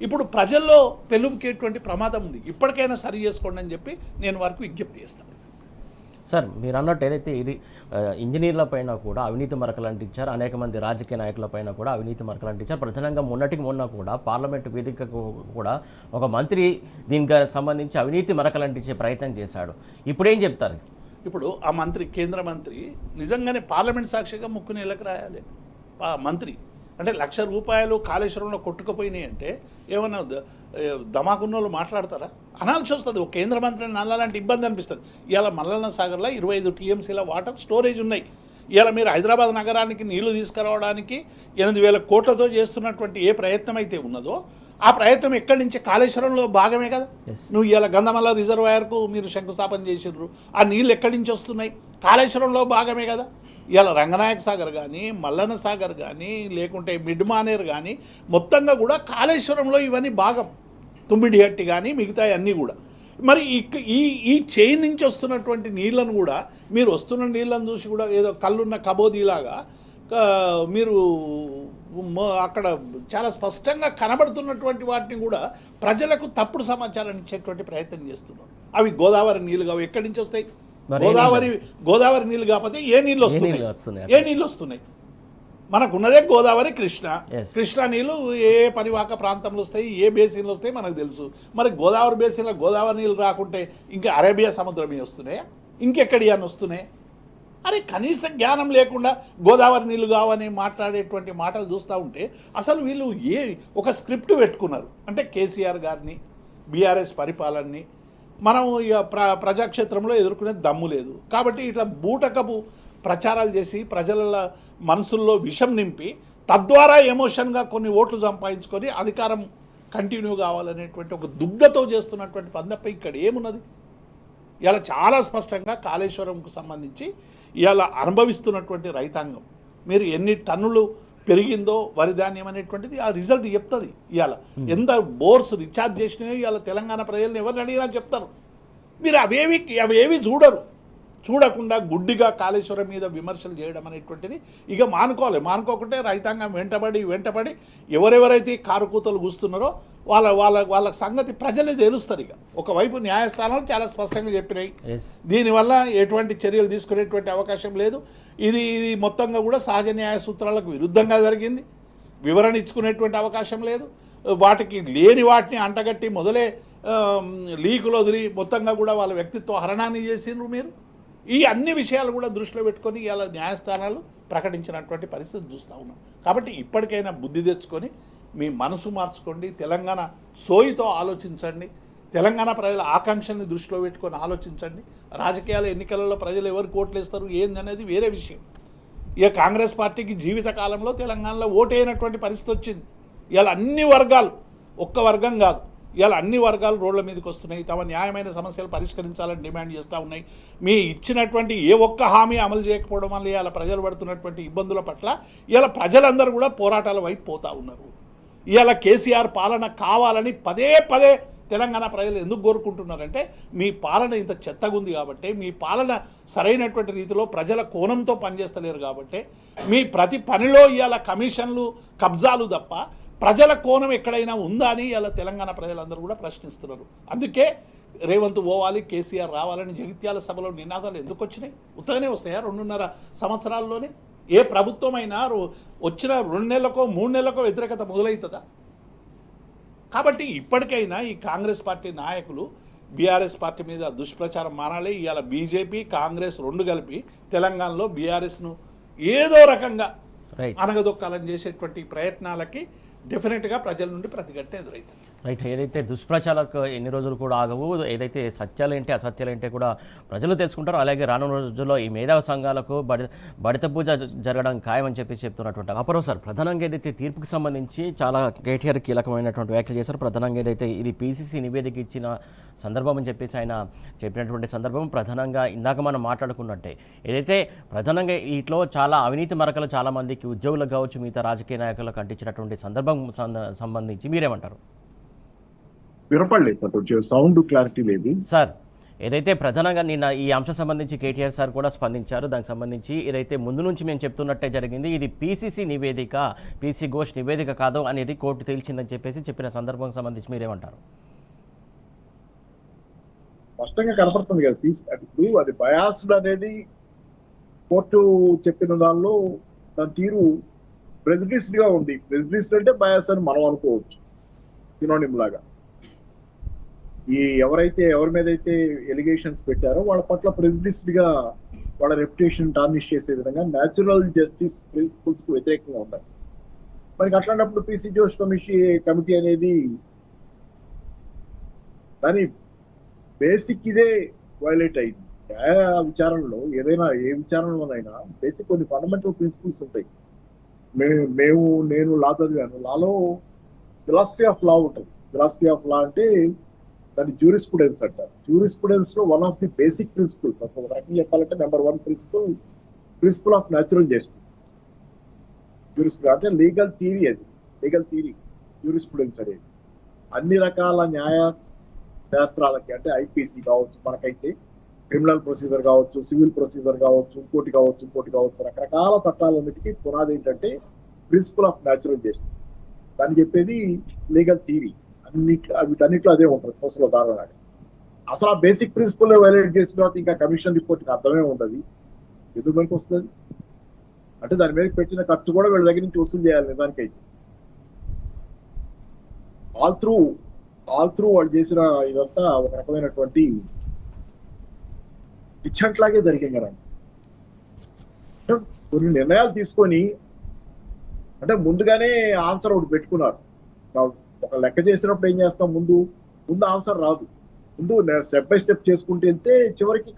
ఇప్పుడు ప్రజల్లో పెళ్ళుకేటువంటి ప్రమాదం ఉంది. ఇప్పటికైనా సరి చేసుకోండి అని చెప్పి నేను వారికి విజ్ఞప్తి చేస్తాను. సార్, మీరు అన్నట్టు ఏదైతే ఇది ఇంజనీర్ల పైన కూడా అవినీతి మరకలు అంటించారు, అనేక మంది రాజకీయ నాయకుల పైన కూడా అవినీతి మరకలు అంటించారు. ప్రధానంగా మొన్న కూడా పార్లమెంటు వేదికకు కూడా ఒక మంత్రి దీనికి సంబంధించి అవినీతి మరకలు అంటించే ప్రయత్నం చేశాడు. ఇప్పుడు ఏం చెప్తారు? ఇప్పుడు ఆ మంత్రి, కేంద్ర మంత్రి నిజంగానే పార్లమెంట్ సాక్షిగా ముక్కు నీళ్ళకి రాయాలి. మంత్రి అంటే ₹1,00,000 కాళేశ్వరంలో కొట్టుకుపోయినాయి అంటే ఏమన్నా దమాకున్నోళ్ళు మాట్లాడతారా? అనాల్సి వస్తుంది. ఒక కేంద్ర మంత్రిని అనాలంటే ఇబ్బంది అనిపిస్తుంది. ఇవాళ మల్లన్న సాగర్లో 25 TMCల వాటర్ స్టోరేజ్ ఉన్నాయి. ఇవాళ మీరు హైదరాబాద్ నగరానికి నీళ్లు తీసుకురావడానికి 8,000 కోట్లతో చేస్తున్నటువంటి ఏ ప్రయత్నం అయితే ఉన్నదో ఆ ప్రయత్నం ఎక్కడి నుంచి? కాళేశ్వరంలో భాగమే కదా. నువ్వు ఇవాళ గంధమల్ల రిజర్వాయర్కు మీరు శంకుస్థాపన చేసిర్రు, ఆ నీళ్ళు ఎక్కడి నుంచి వస్తున్నాయి? కాళేశ్వరంలో భాగమే కదా. ఇవాళ రంగనాయక సాగర్ కానీ, మల్లన్న సాగర్ కానీ, లేకుంటే మిడ్ మానేర్ కానీ మొత్తంగా కూడా కాళేశ్వరంలో ఇవన్నీ భాగం. తుమ్మిడిహట్టి కానీ మిగతా అన్నీ కూడా. మరి ఈ చైన్ నుంచి వస్తున్నటువంటి నీళ్లను కూడా మీరు వస్తున్న నీళ్ళను చూసి కూడా ఏదో కళ్ళున్న కబోదీలాగా మీరు అక్కడ చాలా స్పష్టంగా కనబడుతున్నటువంటి వాటిని కూడా ప్రజలకు తప్పుడు సమాచారాన్ని ఇచ్చేటువంటి ప్రయత్నం చేస్తున్నారు. అవి గోదావరి నీళ్ళు కావు, ఎక్కడి నుంచి వస్తాయి? గోదావరి నీళ్ళు కాకపోతే ఏ నీళ్ళు వస్తున్నాయి? మనకున్నదే గోదావరి, కృష్ణా నీళ్ళు ఏ పరివాహక ప్రాంతంలో వస్తాయి, ఏ బేసిన్లు వస్తాయి మనకు తెలుసు. మరి గోదావరి బేసిన్లో గోదావరి నీళ్ళు రాకుంటే ఇంకా అరేబియా సముద్రమే వస్తున్నాయా? ఇంకెక్కడి అని వస్తున్నాయి? అరే, కనీస జ్ఞానం లేకుండా గోదావరి నీళ్ళు కావని మాట్లాడేటువంటి మాటలు చూస్తూ ఉంటే అసలు వీళ్ళు ఒక స్క్రిప్ట్ పెట్టుకున్నారు. అంటే కేసీఆర్ గారిని, బీఆర్ఎస్ పరిపాలనని మనం ప్రజాక్షేత్రంలో ఎదుర్కొనే దమ్ము లేదు కాబట్టి ఇట్లా బూటకపు ప్రచారాలు చేసి ప్రజల మనసుల్లో విషం నింపి తద్వారా ఎమోషన్గా కొన్ని ఓట్లు సంపాదించుకొని అధికారం కంటిన్యూ కావాలనేటువంటి ఒక దుగ్ధతో చేస్తున్నటువంటి పందపై ఇక్కడ ఏమున్నది? ఇలా చాలా స్పష్టంగా కాళేశ్వరంకు సంబంధించి ఇవాళ అనుభవిస్తున్నటువంటి రైతాంగం మీరు ఎన్ని టన్నులు పెరిగిందో వరి ధాన్యం అనేటువంటిది ఆ రిజల్ట్ చెప్తుంది. ఇవాళ ఎంత బోర్స్ రీఛార్జ్ చేసినాయో ఇవాళ తెలంగాణ ప్రజలను ఎవరిని అడిగినా చెప్తారు. మీరు అవేవి చూడకుండా గుడ్డిగా కాళేశ్వరం మీద విమర్శలు చేయడం అనేటువంటిది ఇక మానుకోకుంటే రైతాంగం వెంటబడి ఎవరెవరైతే కారుకూతలు కూస్తున్నారో వాళ్ళ సంగతి ప్రజలే తెలుస్తారు. ఇక ఒకవైపు న్యాయస్థానాలు చాలా స్పష్టంగా చెప్పినాయి, దీనివల్ల ఎటువంటి చర్యలు తీసుకునేటువంటి అవకాశం లేదు, ఇది మొత్తంగా కూడా సహజ న్యాయ సూత్రాలకు విరుద్ధంగా జరిగింది, వివరణ ఇచ్చుకునేటువంటి అవకాశం లేదు, వాటికి లేని వాటిని అంటగట్టి మొదలే లీకులు వదిలి మొత్తంగా కూడా వాళ్ళ వ్యక్తిత్వ హరణాన్ని చేసిండ్రు మీరు. ఈ అన్ని విషయాలు కూడా దృష్టిలో పెట్టుకొని ఇలా న్యాయస్థానాలు ప్రకటించినటువంటి పరిస్థితి చూస్తూ ఉన్నాం. కాబట్టి ఇప్పటికైనా బుద్ధి తెచ్చుకొని మీ మనసు మార్చుకోండి, తెలంగాణ సోయితో ఆలోచించండి, తెలంగాణ ప్రజల ఆకాంక్షల్ని దృష్టిలో పెట్టుకొని ఆలోచించండి. రాజకీయాల ఎన్నికలలో ప్రజలు ఎవరు ఓట్లు వేస్తారు ఏందనేది వేరే విషయం. ఇక కాంగ్రెస్ పార్టీకి జీవితకాలంలో తెలంగాణలో ఓటైనటువంటి పరిస్థితి వచ్చింది. ఇలా అన్ని వర్గాలు, ఒక్క వర్గం కాదు, ఇలా అన్ని వర్గాలు రోడ్ల మీదకి వస్తున్నాయి, తమ న్యాయమైన సమస్యలు పరిష్కరించాలని డిమాండ్ చేస్తూ ఉన్నాయి. మీ ఇచ్చినటువంటి ఏ ఒక్క హామీ అమలు చేయకపోవడం వల్ల ఇలా ప్రజలు పడుతున్నటువంటి ఇబ్బందుల పట్ల ఇలా ప్రజలందరూ కూడా పోరాటాల వైపు పోతూ ఉన్నారు. ఇవాళ కేసీఆర్ పాలన కావాలని పదే తెలంగాణ ప్రజలు ఎందుకు కోరుకుంటున్నారంటే మీ పాలన ఇంత చెత్తగుంది కాబట్టి, మీ పాలన సరైనటువంటి రీతిలో ప్రజల కోణంతో పనిచేస్తలేరు కాబట్టి, మీ ప్రతి పనిలో ఇవాళ కమిషన్లు కబ్జాలు తప్ప ప్రజల కోణం ఎక్కడైనా ఉందా అని ఇలా తెలంగాణ ప్రజలందరూ కూడా ప్రశ్నిస్తున్నారు. అందుకే రేవంత్ పోవాలి, కేసీఆర్ రావాలని జగిత్యాల సభలో నినాదాలు ఎందుకు వచ్చినాయి? ఉత్తగానే వస్తాయా? 2.5 సంవత్సరాల్లోనే ఏ ప్రభుత్వమైనా వచ్చిన 2 నెలలకో 3 నెలలకో వ్యతిరేకత మొదలవుతుందా? కాబట్టి ఇప్పటికైనా ఈ కాంగ్రెస్ పార్టీ నాయకులు బీఆర్ఎస్ పార్టీ మీద దుష్ప్రచారం మానాలి. ఇవాళ బీజేపీ కాంగ్రెస్ 2 కలిపి తెలంగాణలో బీఆర్ఎస్ను ఏదో రకంగా అనగదొక్కాలని చేసేటువంటి ప్రయత్నాలకి డెఫినెట్గా ప్రజల నుండి ప్రతిఘటన ఎదురవుతుంది. రైట్. ఏదైతే దుష్ప్రచారాలకు ఎన్ని రోజులు కూడా ఆగవు, ఏదైతే సత్యాలేంటి అసత్యాలేంటి కూడా ప్రజలు తెలుసుకుంటారో, అలాగే రానున్న రోజుల్లో ఈ మేధావి సంఘాలకు బడిత పూజ జరగడం ఖాయమని చెప్పి చెప్తున్నటువంటి అపరావు సార్, ప్రధానంగా ఏదైతే తీర్పుకి సంబంధించి చాలా కేటీఆర్ కీలకమైనటువంటి వ్యాఖ్యలు చేశారు. ప్రధానంగా ఏదైతే ఇది పీసీసీ నివేదిక ఇచ్చిన సందర్భం అని చెప్పేసి ఆయన చెప్పినటువంటి సందర్భం, ప్రధానంగా ఇందాక మనం మాట్లాడుకున్నట్టే ఏదైతే ప్రధానంగా వీటిలో చాలా అవినీతి మరకలు చాలా మందికి ఉద్యోగులకు కావచ్చు మిగతా రాజకీయ నాయకులకు అంటించినటువంటి సందర్భం సంబంధించి మీరేమంటారు? వినపడలేదు, కొంచెం సౌండ్ క్లారిటీ లేదు సార్. ఏదైతే ప్రధానంగా నిన్న ఈ అంశం సంబంధించి కేటీఆర్ సార్ కూడా స్పందించారు. దానికి సంబంధించి ఏదైతే ముందు నుంచి మేము చెప్తున్నట్టే జరిగింది, ఇది పీసీసీ నివేదిక, పీసీ ఘోష్ నివేదిక కాదు అనేది కోర్టు తేల్చిందని చెప్పేసి చెప్పిన సందర్భం సంబంధించి మీరేమంటారు? స్పష్టంగా కనపడుతుంది కదా ఇప్పుడు అది బయాస్డ్ అనేది కోర్టు చెప్పిన దానిలో దాని తీరు ప్రెజుడిస్డ్ గా ఉంది. ప్రెజుడిస్డ్ అంటే బయాస్ అని మనం అనుకోవచ్చు, సినోనిమ్ లాగా. ఎవరి మీద అయితే ఎలిగేషన్స్ పెట్టారో వాళ్ళ పట్ల ప్రెజుడిస్డ్ గా వాళ్ళ రెప్యుటేషన్ టార్నిష్ చేసే విధంగా న్యాచురల్ జస్టిస్ ప్రిన్సిపల్స్ కు వ్యతిరేకంగా ఉంటాయి. మరి అట్లాంటప్పుడు పీసీ జోష్ కమిటీ అనేది దాని బేసిక్ ఇదే వైలేట్ అయింది. న్యాయ విచారణలో ఏ విచారణలోనైనా బేసిక్ కొన్ని ఫండమెంటల్ ప్రిన్సిపల్స్ ఉంటాయి. నేను లా చదివాను, లాలో ఫిలాసఫీ ఆఫ్ లా ఉంటుంది. ఫిలాసఫీ ఆఫ్ లా అంటే దాన్ని జ్యూరిస్ప్రుడెన్స్ అంటారు. జ్యూరిస్ప్రుడెన్స్ లో one of the basic principles, అసలు రకంగా చెప్పాలంటే number 1 principle of natural justice. Jurisprudence అంటే లీగల్ థియరీ, అది లీగల్ థియరీ జ్యూరిస్ప్రుడెన్స్ అనేది. అన్ని రకాల న్యాయ శాస్త్రాలకి అంటే ఐపీసీ కావచ్చు, మనకైతే క్రిమినల్ ప్రొసీజర్ కావచ్చు, సివిల్ ప్రొసీజర్ కావచ్చు, ఇంకోటి కావచ్చు, రకరకాల చట్టాలన్నిటికీ పునాది ఏంటంటే ప్రిన్సిపల్ ఆఫ్ న్యాచురల్ జస్టిస్. దాన్ని చెప్పేది లీగల్ థియరీ. వీటన్నిట్లో అదే ఉంటుంది సోషల్ ఉదాహరణ. అసలు ఆ బేసిక్ ప్రిన్సిపల్ వైలేట్ చేసిన తర్వాత ఇంకా కమిషన్ రిపోర్ట్కి అర్థమే ఉండదు. ఎందుకు మనకి వస్తుంది అంటే దాని మీద పెట్టిన ఖర్చు కూడా వీళ్ళ దగ్గర నుంచి వసూలు చేయాలి. నిజానికైతే ఆల్ త్రూ వాళ్ళు చేసిన ఇదంతా ఒక రకమైనటువంటి పిచ్చంట్లాగే జరిగింది కదా. కొన్ని నిర్ణయాలు తీసుకొని అంటే ముందుగానే ఆన్సర్ ఒకటి పెట్టుకున్నారు. ఒక లెక్క చేసినప్పుడు ఏం చేస్తాం, ముందు ఆన్సర్ రాదు. ముందు స్టెప్ బై స్టెప్ చేసుకుంటూ వెళ్తే చివరికి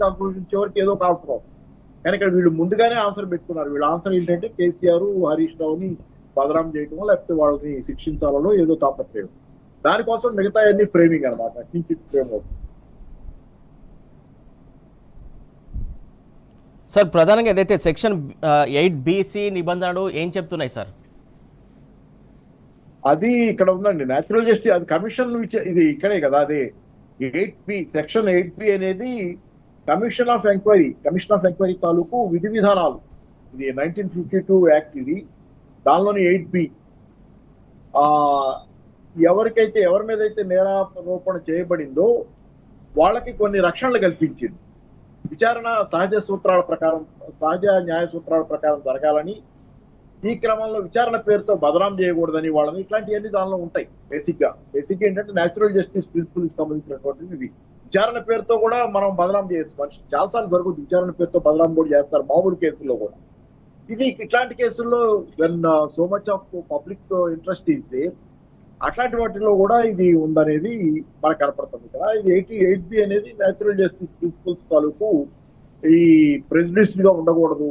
ఏదో ఒక ఆన్సర్ వస్తుంది. కానీ ఇక్కడ వీళ్ళు ముందుగానే ఆన్సర్ పెట్టుకున్నారు. వీళ్ళ ఆన్సర్ ఏంటంటే కేసీఆర్, హరీష్ రావుని బదనాం చేయటమో లేకపోతే వాళ్ళని శిక్షించాలనో ఏదో తాపత్రయం. దానికోసం మిగతా అన్ని ఫ్రేమింగ్ అనమాట. ఫ్రేమ్ అవుతుంది. సార్, ప్రధానంగా ఏదైతే సెక్షన్ 8BC నిబంధనలు ఏం చెప్తున్నాయి సార్? అది ఇక్కడ ఉందండి, న్యాచురల్ జస్టిస్. అది కమిషన్ ఇది ఇక్కడే కదా. అదే 8B, సెక్షన్ 8B అనేది కమిషన్ ఆఫ్ ఎంక్వైరీ తాలూకు విధి విధానాలు. ఇది 1952 యాక్ట్. ఇది దానిలోని 8B ఎవరి మీద అయితే నేరారోపణ చేయబడిందో వాళ్ళకి కొన్ని రక్షణలు కల్పించింది. విచారణ సహజ న్యాయ సూత్రాల ప్రకారం జరగాలని, ఈ క్రమంలో విచారణ పేరుతో బదనాం చేయకూడదని వాళ్ళని, ఇట్లాంటివన్నీ దానిలో ఉంటాయి. బేసిక్ ఏంటంటే న్యాచురల్ జస్టిస్ ప్రిన్సిపల్ కి సంబంధించినటువంటిది ఇది. విచారణ పేరుతో కూడా మనం బదనాం చేయొచ్చు. మనిషి చాలాసార్లు జరుగుతుంది, విచారణ పేరుతో బదనాం కూడా చేస్తారు మామూలు కేసుల్లో కూడా. ఇట్లాంటి కేసుల్లో when so much of public interest ఇస్తే అట్లాంటి వాటిలో కూడా ఇది ఉందనేది మనకు కనపడుతుంది కదా. ఇది 8B అనేది న్యాచురల్ జస్టిస్ ప్రిన్సిపల్స్ తాలూకు ఈ ప్రెజుడిస్డ్ గా ఉండకూడదు.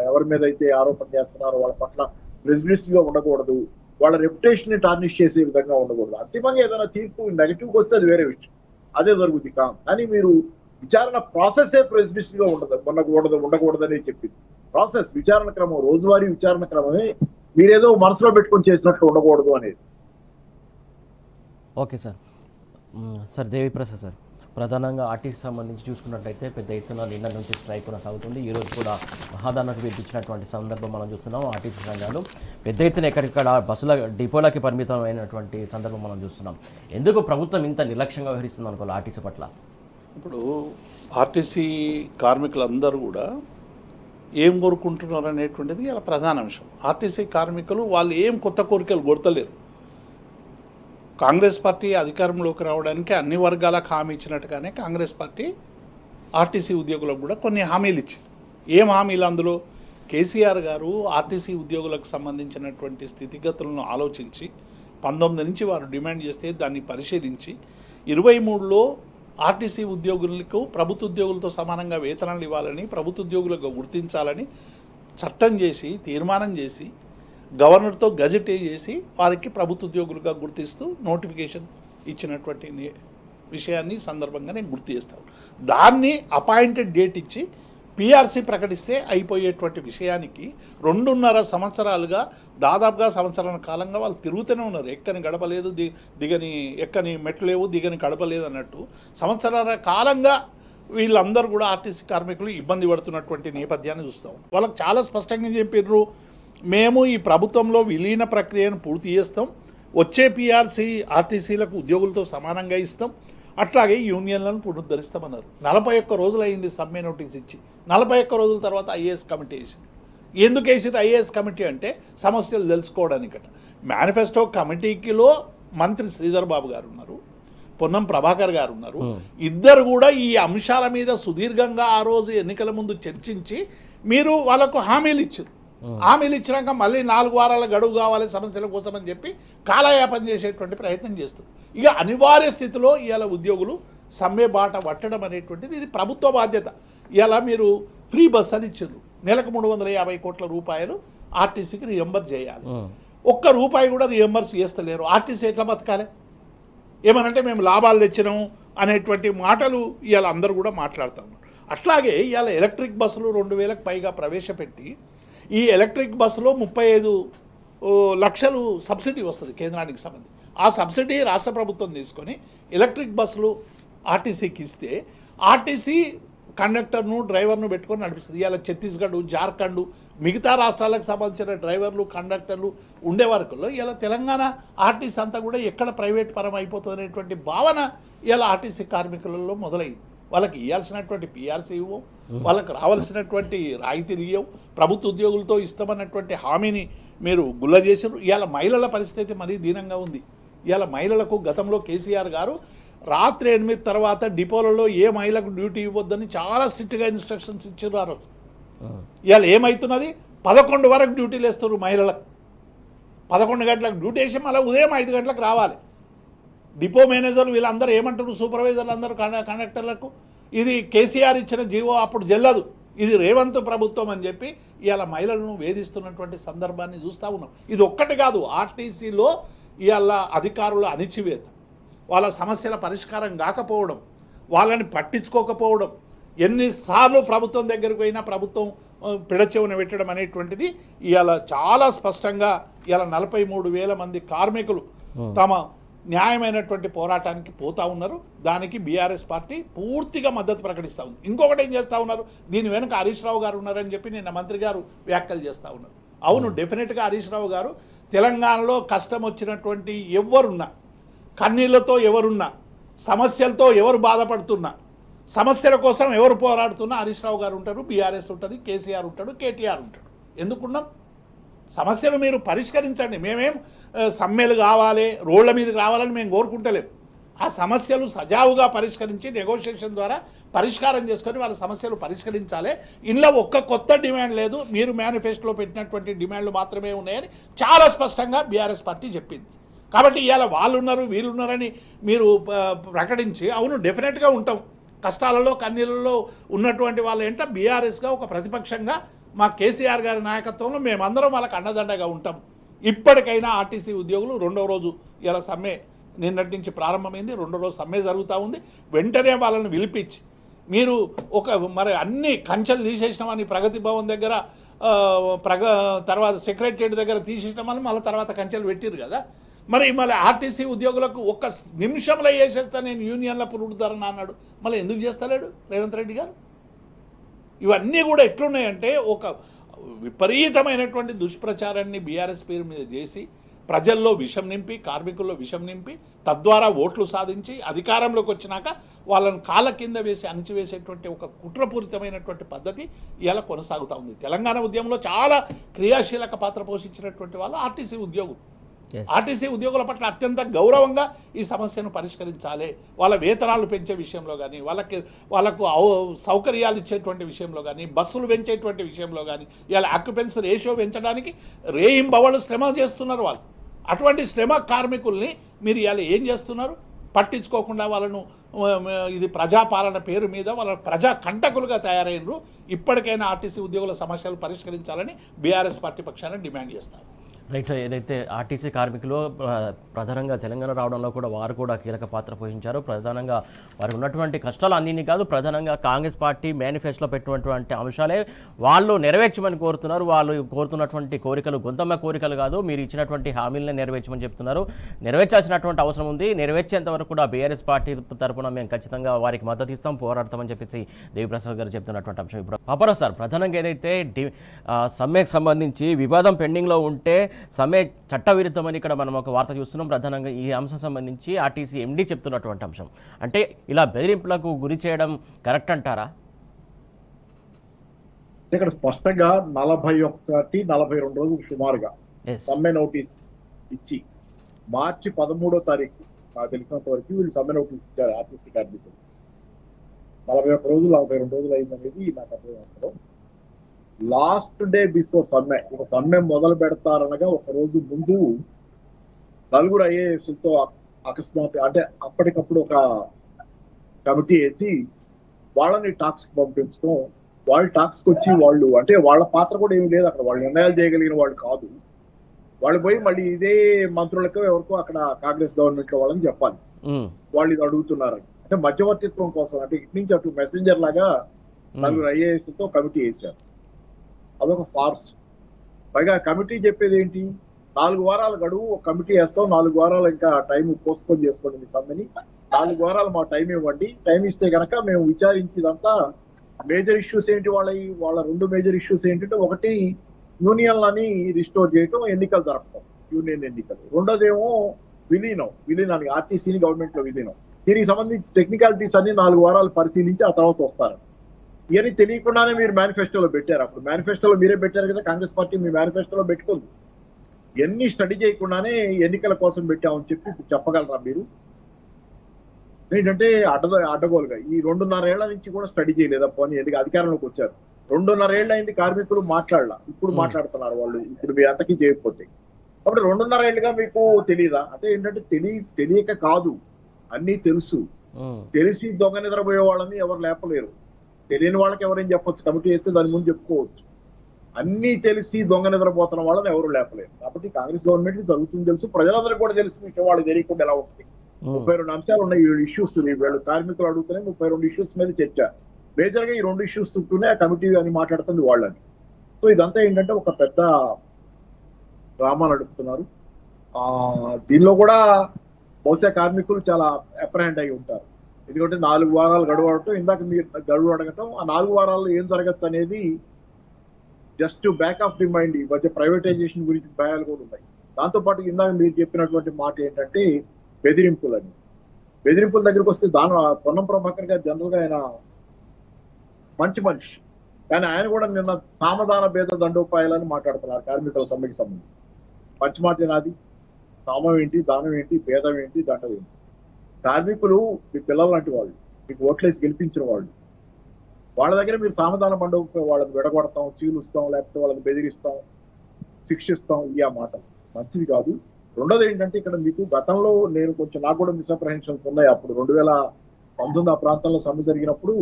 ఎవరి మీద అయితే ఆరోపణ చేస్తున్నారో వాళ్ళ పట్ల ప్రెజుడిస్డ్ గా ఉండకూడదు. వాళ్ళ రెప్యుటేషన్ ని టార్నిష్ చేసే విధంగా ఉండకూడదు. అంతిమంగా ఏదైనా తీర్పు నెగటివ్గా వస్తే అది వేరే విషయం, అదే జరుగుతుంది. కానీ మీరు విచారణ ప్రాసెస్ ప్రెజుడిస్డ్ గా ఉండకూడదని చెప్పింది. ప్రాసెస్, విచారణ క్రమం, రోజువారీ విచారణ క్రమమే మీరేదో మనసులో పెట్టుకొని చేసినట్లు ఉండకూడదు అనేది. Okay sir. Sir Deviprasad sir, ప్రధానంగా ఆర్టీసీ సంబంధించి చూసుకున్నట్లయితే పెద్ద ఎత్తున నిన్న నుంచి స్ట్రైక్ కొనసాగుతుంది. ఈరోజు కూడా మహాదానకు పిలిపించినటువంటి సందర్భం మనం చూస్తున్నాం. ఆర్టీసీ సంఘాలు పెద్ద ఎత్తున ఎక్కడిక్కడ బస్సుల డిపోలకి పరిమితమైనటువంటి సందర్భం మనం చూస్తున్నాం. ఎందుకు ప్రభుత్వం ఇంత నిర్లక్ష్యంగా వ్యవహరిస్తుంది అనుకోవాలి ఆర్టీసీ పట్ల? ఇప్పుడు ఆర్టీసీ కార్మికులందరూ కూడా ఏం కోరుకుంటున్నారు అనేటువంటిది ఇలా ప్రధాన అంశం. ఆర్టీసీ కార్మికులు వాళ్ళు ఏం కొత్త కోరికలు కొడతలేరు. కాంగ్రెస్ పార్టీ అధికారంలోకి రావడానికి అన్ని వర్గాలకు హామీ ఇచ్చినట్టుగానే కాంగ్రెస్ పార్టీ ఆర్టీసీ ఉద్యోగులకు కూడా కొన్ని హామీలు ఇచ్చింది. ఏం హామీలు? అందులో కేసీఆర్ గారు ఆర్టీసీ ఉద్యోగులకు సంబంధించినటువంటి స్థితిగతులను ఆలోచించి 19 నుంచి వారు డిమాండ్ చేస్తే దాన్ని పరిశీలించి 23లో ఆర్టీసీ ఉద్యోగులకు ప్రభుత్వ ఉద్యోగులతో సమానంగా వేతనాలు ఇవ్వాలని, ప్రభుత్వ ఉద్యోగులకు గుర్తించాలని చట్టం చేసి తీర్మానం చేసి గవర్నర్తో గజెట్ చేసి వారికి ప్రభుత్వ ఉద్యోగులుగా గుర్తిస్తూ నోటిఫికేషన్ ఇచ్చినటువంటి విషయాన్ని సందర్భంగా నేను గుర్తు చేస్తాను. దాన్ని అపాయింటెడ్ డేట్ ఇచ్చి పిఆర్సీ ప్రకటిస్తే అయిపోయేటువంటి విషయానికి 2.5 సంవత్సరాలుగా దాదాపుగా సంవత్సరాల కాలంగా వాళ్ళు తిరుగుతూనే ఉన్నారు. ఎక్కని గడపలేదు, ఎక్కని మెట్లు లేవు, దిగని గడపలేదు అన్నట్టు సంవత్సరాల కాలంగా వీళ్ళందరూ కూడా ఆర్టీసీ కార్మికులు ఇబ్బంది పడుతున్నటువంటి నేపథ్యాన్ని చూస్తాం. వాళ్ళకి చాలా స్పష్టంగా చెప్పారు, మేము ఈ ప్రభుత్వంలో విలీన ప్రక్రియను పూర్తి చేస్తాం, వచ్చే పిఆర్సీ ఆర్టీసీలకు ఉద్యోగులతో సమానంగా ఇస్తాం, అట్లాగే యూనియన్లను పునరుద్ధరిస్తామన్నారు. 41 రోజులు అయింది సమ్మె నోటీస్ ఇచ్చి. 41 రోజుల తర్వాత ఐఏఎస్ కమిటీ వేసింది. ఎందుకు వేసింది ఐఏఎస్ కమిటీ అంటే సమస్యలు తెలుసుకోవడానికట. మేనిఫెస్టో కమిటీకిలో మంత్రి శ్రీధర్ బాబు గారు ఉన్నారు, పొన్నం ప్రభాకర్ గారు ఉన్నారు. ఇద్దరు కూడా ఈ అంశాల మీద సుదీర్ఘంగా ఆ రోజు ఎన్నికల ముందు చర్చించి మీరు వాళ్ళకు హామీలు ఇచ్చారు. హామీలు ఇచ్చినాక మళ్ళీ 4 వారాల గడువు కావాలి సమస్యల కోసం అని చెప్పి కాలయాపన చేసేటువంటి ప్రయత్నం చేస్తారు. ఇక అనివార్య స్థితిలో ఇవాళ ఉద్యోగులు సమ్మె బాట పట్టడం అనేటువంటిది ఇది ప్రభుత్వ బాధ్యత. ఇవాళ మీరు ఫ్రీ బస్ అని ఇచ్చారు, నెలకు 350 కోట్ల రూపాయలు ఆర్టీసీకి రియంబర్స్ చేయాలి. ఒక్క రూపాయి కూడా రియంబర్స్ చేస్తలేరు. ఆర్టీసీ ఎట్లా బతకాలి? ఏమనంటే మేము లాభాలు తెచ్చినాము అనేటువంటి మాటలు ఇవాళ అందరూ కూడా మాట్లాడుతూ ఉన్నారు. అట్లాగే ఇవాళ ఎలక్ట్రిక్ బస్సులు 2000కు పైగా ప్రవేశపెట్టి ఈ ఎలక్ట్రిక్ బస్సులో 35 లక్షలు సబ్సిడీ వస్తుంది కేంద్రానికి సంబంధించి. ఆ సబ్సిడీ రాష్ట్ర ప్రభుత్వం తీసుకొని ఎలక్ట్రిక్ బస్సులు ఆర్టీసీకి ఇస్తే ఆర్టీసీ కండక్టర్ను డ్రైవర్ను పెట్టుకొని నడిపిస్తుంది. ఇవాళ ఛత్తీస్గఢ్, జార్ఖండ్, మిగతా రాష్ట్రాలకు సంబంధించిన డ్రైవర్లు కండక్టర్లు ఉండే వరకులో ఇలా తెలంగాణ ఆర్టీసీ అంతా కూడా ఎక్కడ ప్రైవేట్ పరం అయిపోతుంది అనేటువంటి భావన ఇలా ఆర్టీసీ కార్మికులలో మొదలైంది. వాళ్ళకి ఇవ్వాల్సినటువంటి పిఆర్సీ ఇవ్వవు, వాళ్ళకి రావాల్సినటువంటి రాయితీలు ఇవ్వవు, ప్రభుత్వ ఉద్యోగులతో ఇస్తామన్నటువంటి హామీని మీరు గుల్ల చేసారు. ఇవాళ మహిళల పరిస్థితి మరీ దీనంగా ఉంది. ఇవాళ మహిళలకు గతంలో కేసీఆర్ గారు రాత్రి 8 తర్వాత డిపోలలో ఏ మహిళకు డ్యూటీ ఇవ్వద్దని చాలా స్ట్రిక్ట్గా ఇన్స్ట్రక్షన్స్ ఇచ్చారు ఆ రోజు. ఇవాళ ఏమవుతున్నది, 11 వరకు డ్యూటీలు వేస్తారు మహిళలకు. 11 గంటలకు డ్యూటీ వేసి మళ్ళీ ఉదయం 5 గంటలకు రావాలి. డిపో మేనేజర్లు వీళ్ళందరూ ఏమంటారు, సూపర్వైజర్లు అందరూ కండక్టర్లకు ఇది కేసీఆర్ ఇచ్చిన జీవో అప్పుడు చెల్లదు, ఇది రేవంత్ ప్రభుత్వం అని చెప్పి ఇవాళ మహిళలను వేధిస్తున్నటువంటి సందర్భాన్ని చూస్తూ ఉన్నాం. ఇది ఒక్కటి కాదు, ఆర్టీసీలో ఇవాళ అధికారుల అణిచివేత, వాళ్ళ సమస్యల పరిష్కారం కాకపోవడం, వాళ్ళని పట్టించుకోకపోవడం, ఎన్నిసార్లు ప్రభుత్వం దగ్గరకు పోయినా ప్రభుత్వం పిడచెవున పెట్టడం అనేటువంటిది ఇవాళ చాలా స్పష్టంగా ఇవాళ 43,000 మంది కార్మికులు తమ న్యాయమైనటువంటి పోరాటానికి పోతూ ఉన్నారు. దానికి బీఆర్ఎస్ పార్టీ పూర్తిగా మద్దతు ప్రకటిస్తూ ఉంది. ఇంకొకటి ఏం చేస్తూ ఉన్నారు, దీని వెనుక హరీష్ రావు గారు ఉన్నారని చెప్పి నిన్న మంత్రి గారు వ్యాఖ్యలు చేస్తూ ఉన్నారు. అవును, డెఫినెట్గా హరీష్ రావు గారు తెలంగాణలో కష్టం వచ్చినటువంటి ఎవరున్నా, కన్నీళ్లతో ఎవరున్నా, సమస్యలతో ఎవరు బాధపడుతున్నా, సమస్యల కోసం ఎవరు పోరాడుతున్నా హరీష్ రావు గారు ఉంటారు, బీఆర్ఎస్ ఉంటుంది, కేసీఆర్ ఉంటాడు, కేటీఆర్ ఉంటాడు. ఎందుకున్నాం? సమస్యలు మీరు పరిష్కరించండి. మేమేం సమ్మెలు కావాలి, రోడ్ల మీదకి రావాలని మేము కోరుకుంటలేము. ఆ సమస్యలు సజావుగా పరిష్కరించి నెగోషియేషన్ ద్వారా పరిష్కారం చేసుకొని వాళ్ళ సమస్యలు పరిష్కరించాలి. ఇందులో ఒక్క కొత్త డిమాండ్ లేదు, మీరు మేనిఫెస్టోలో పెట్టినటువంటి డిమాండ్లు మాత్రమే ఉన్నాయని చాలా స్పష్టంగా బీఆర్ఎస్ పార్టీ చెప్పింది. కాబట్టి ఇవాళ వాళ్ళు ఉన్నారు వీళ్ళు ఉన్నారని మీరు ప్రకటించి, అవును డెఫినెట్గా ఉంటాం, కష్టాలలో కన్నీళ్ళలో ఉన్నటువంటి వాళ్ళు ఏంటో బీఆర్ఎస్గా ఒక ప్రతిపక్షంగా మా కేసీఆర్ గారి నాయకత్వంలో మేమందరం వాళ్ళకి అండదండగా ఉంటాం. ఇప్పటికైనా ఆర్టీసీ ఉద్యోగులు 2వ రోజు ఇలా సమ్మె నిన్నటి నుంచి ప్రారంభమైంది, 2వ రోజు సమ్మె జరుగుతూ ఉంది. వెంటనే వాళ్ళని పిలిపించి మీరు మరి అన్ని కంచెలు తీసేసినామని ప్రగతి భవన్ దగ్గర తర్వాత సెక్రటరియట్ దగ్గర తీసేసినామని మళ్ళీ తర్వాత కంచెలు పెట్టిరు కదా. మరి మళ్ళీ ఆర్టీసీ ఉద్యోగులకు 1 నిమిషంలో వేసేస్తా నేను యూనియన్ల పునరుద్ధరణ అన్నాడు. మళ్ళీ ఎందుకు చేస్తలేడు రేవంత్ రెడ్డి గారు? ఇవన్నీ కూడా ఎట్లున్నాయంటే ఒక విపరీతమైనటువంటి దుష్ప్రచారాన్ని బీఆర్ఎస్ పేరు మీద చేసి ప్రజల్లో విషం నింపి, కార్మికుల్లో విషం నింపి, తద్వారా ఓట్లు సాధించి అధికారంలోకి వచ్చినాక వాళ్ళని కాళ్ళ కింద వేసి అణిచివేసేటువంటి ఒక కుట్రపూరితమైనటువంటి పద్ధతి ఇలా కొనసాగుతూ ఉంది. తెలంగాణ ఉద్యమంలో చాలా క్రియాశీలక పాత్ర పోషించినటువంటి వాళ్ళు ఆర్టీసీ ఉద్యోగులు. ఆర్టీసీ ఉద్యోగుల పట్ల అత్యంత గౌరవంగా ఈ సమస్యను పరిష్కరించాలి. వాళ్ళ వేతనాలు పెంచే విషయంలో కానీ, వాళ్ళకు సౌకర్యాలు ఇచ్చేటువంటి విషయంలో కానీ, బస్సులు పెంచేటువంటి విషయంలో కానీ, ఇలా ఆక్యుపెన్సీ రేషియో పెంచడానికి రేయింబవళ్ళు శ్రమ చేస్తున్నారు వాళ్ళు. అటువంటి శ్రమ కార్మికుల్ని మీరు ఇవాళ ఏం చేస్తున్నారు? పట్టించుకోకుండా వాళ్ళను ఇది ప్రజాపాలన పేరు మీద వాళ్ళ ప్రజా కంటకులుగా తయారైనరు. ఇప్పటికైనా ఆర్టీసీ ఉద్యోగుల సమస్యలు పరిష్కరించాలని బీఆర్ఎస్ పార్టీ పక్షాన డిమాండ్ చేస్తారు. రైట్. ఏదైతే ఆర్టీసీ కార్మికులు ప్రధానంగా తెలంగాణ రావడంలో కూడా వారు కూడా కీలక పాత్ర పోషించారు. ప్రధానంగా వారికి ఉన్నటువంటి కష్టాలు అన్నీ కాదు, ప్రధానంగా కాంగ్రెస్ పార్టీ మేనిఫెస్టోలో పెట్టినటువంటి అంశాలే వాళ్ళు నెరవేర్చమని కోరుతున్నారు. వాళ్ళు కోరుతున్నటువంటి కోరికలు గొంతమ్మ కోరికలు కాదు, మీరు ఇచ్చినటువంటి హామీలనే నెరవేర్చమని చెప్తున్నారు. నెరవేర్చాల్సినటువంటి అవసరం ఉంది. నెరవేర్చేంత వరకు కూడా బీఆర్ఎస్ పార్టీ తరఫున మేము ఖచ్చితంగా వారికి మద్దతు ఇస్తాం, పోరాడతామని చెప్పేసి దేవిప్రసాద్ గారు చెప్తున్నటువంటి అంశం. ఇప్పుడు అపరా సార్, ప్రధానంగా ఏదైతే సమ్మెకు సంబంధించి వివాదం పెండింగ్లో ఉంటే సమ్మె చట్టవిరుద్ధమని ఇక్కడ మనం ఒక వార్త చూస్తున్నాం. ప్రధానంగా ఈ అంశం సంబంధించి ఆర్టీసీ ఎండీ చెప్తున్నటువంటి అంశం, అంటే ఇలా బెదిరింపులకు గురి చేయడం కరెక్ట్ అంటారా? ఇక్కడ స్పష్టంగా 41-42 రోజులు సుమారుగా సమ్మె నోటీస్ ఇచ్చి మార్చి 13వ తారీఖు నాకు తెలిసినంత వరకు వీళ్ళు సమ్మె నోటీస్ ఇచ్చారు ఆర్టీసీ కార్మికులు. 41 రోజులు 42 రోజులు అయిందనేది నాకు అర్థం. లాస్ట్ డే బిఫోర్ సమ్మె, ఒక సమ్మె మొదలు పెడతారనగా ఒక రోజు ముందు 4 ఐఏఎస్లతో అకస్మాత్ అంటే అప్పటికప్పుడు ఒక కమిటీ వేసి వాళ్ళని టాక్స్ పంపించడం. వాళ్ళు టాక్స్కి వచ్చి వాళ్ళు అంటే వాళ్ళ పాత్ర కూడా ఏమి లేదు అక్కడ, వాళ్ళు నిర్ణయాలు చేయగలిగిన వాళ్ళు కాదు. వాళ్ళు పోయి మళ్ళీ ఇదే మంత్రులకో ఎవరికో అక్కడ కాంగ్రెస్ గవర్నమెంట్ లో వాళ్ళని చెప్పాలి వాళ్ళు ఇది అడుగుతున్నారు అంటే మధ్యవర్తిత్వం కోసం. అంటే ఇటు నుంచి అటు మెసెంజర్ లాగా 4 ఐఏఎస్లతో కమిటీ వేశారు. అదొక ఫార్స్. పైగా కమిటీ చెప్పేది ఏంటి, 4 వారాల గడువు ఒక కమిటీ వేస్తాం, 4 వారాలు ఇంకా టైం పోస్ట్పోన్ చేసుకోండి మీ సమ్మెని, 4 వారాలు మా టైం ఇవ్వండి, టైం ఇస్తే కనుక మేము విచారించేదంతా మేజర్ ఇష్యూస్ ఏంటి వాళ్ళ 2 మేజర్ ఇష్యూస్ ఏంటంటే, ఒకటి యూనియన్లని రిస్టోర్ చేయటం, ఎన్నికలు జరపడం, యూనియన్ ఎన్నికలు. రెండోదేమో విలీనానికి ఆర్టీసీని గవర్నమెంట్ లో విలీనం. దీనికి సంబంధించి టెక్నికాలిటీస్ అన్ని 4 వారాలు పరిశీలించి ఆ తర్వాత వస్తారు. ఇవన్నీ తెలియకుండానే మీరు మేనిఫెస్టోలో పెట్టారు. అప్పుడు మేనిఫెస్టోలో మీరే పెట్టారు కదా, కాంగ్రెస్ పార్టీ మీ మేనిఫెస్టోలో పెట్టుకుంది. ఎన్ని స్టడీ చేయకుండానే ఎన్నికల కోసం పెట్టామని చెప్పి చెప్పగలరా మీరు? ఏంటంటే అడ్డగోలుగా ఈ 2.5 ఏళ్ల నుంచి కూడా స్టడీ చేయలేదా పోనీ? ఎందుకు అధికారంలోకి వచ్చారు? 2.5 ఏళ్ళు అయింది కార్మికులు మాట్లాడలా, ఇప్పుడు మాట్లాడుతున్నారు వాళ్ళు, ఇప్పుడు మీ అంతకి చేయకపోతే. కాబట్టి 2.5 ఏళ్ళుగా మీకు తెలియదా? అంటే ఏంటంటే తెలియక కాదు, అన్నీ తెలుసు. తెలిసి దొంగ నిద్రపోయే వాళ్ళని ఎవరు లేపలేరు, తెలియని వాళ్ళకి ఎవరేం చెప్పొచ్చు, కమిటీ వేస్తే దాని ముందు చెప్పుకోవచ్చు. అన్ని తెలిసి దొంగ నిద్రపోతున్న వాళ్ళని ఎవరు లేపలేరు. కాబట్టి కాంగ్రెస్ గవర్నమెంట్ జరుగుతుంది తెలుసు, ప్రజలందరికీ కూడా తెలుసు విషయం, వాళ్ళు తెలియకుండా ఎలా ఉంటుంది. 32 అంశాలు ఉన్నాయి, 7 ఇష్యూస్. వీళ్ళు కార్మికులు అడుగుతూనే 32 ఇష్యూస్ మీద చర్చ. మేజర్ గా ఈ 2 ఇష్యూస్ చుట్టూనే ఆ కమిటీ అని మాట్లాడుతుంది వాళ్ళని. సో ఇదంతా ఏంటంటే ఒక పెద్ద డ్రామా నడుపుతున్నారు. దీనిలో కూడా బహుశా కార్మికులు చాలా అప్రహెండ్ అయి ఉంటారు. ఎందుకంటే 4 వారాలు గడువు అడగటం, ఇందాక మీరు గడువు అడగటం, ఆ 4 వారాల్లో ఏం జరగచ్చు అనేది just back of the mind. ఈ మధ్య ప్రైవేటైజేషన్ గురించి భయాలు కూడా ఉన్నాయి. దాంతోపాటు ఇందాక మీరు చెప్పినటువంటి మాట ఏంటంటే బెదిరింపులని. బెదిరింపుల దగ్గరికి వస్తే పొన్నం ప్రభాకర్ గారు జనరల్ గా ఆయన మంచి మనిషి, కానీ ఆయన కూడా నిన్న సామధాన భేద దండోపాయాలని మాట్లాడుతున్నారు కార్మికుల సమ్మెకి సంబంధించి. మంచి మాట నాది, సామం ఏంటి, దానం ఏంటి, భేదం ఏంటి, దండం ఏంటి? కార్మికులు మీ పిల్లలు లాంటి వాళ్ళు, మీకు ఓట్లేసి గెలిపించిన వాళ్ళు, వాళ్ళ దగ్గర మీరు సామధాన పండుగ వాళ్ళని విడగొడతాం, చీలుస్తాం, లేకపోతే వాళ్ళని బెదిరిస్తాం, శిక్షిస్తాం, ఈ మాట మంచిది కాదు. రెండోది ఏంటంటే ఇక్కడ మీకు గతంలో నేను కొంచెం నాకు కూడా మిస్అప్రహెన్షన్స్ ఉన్నాయి. అప్పుడు 2019 ఆ ప్రాంతంలో సమ్మె జరిగినప్పుడు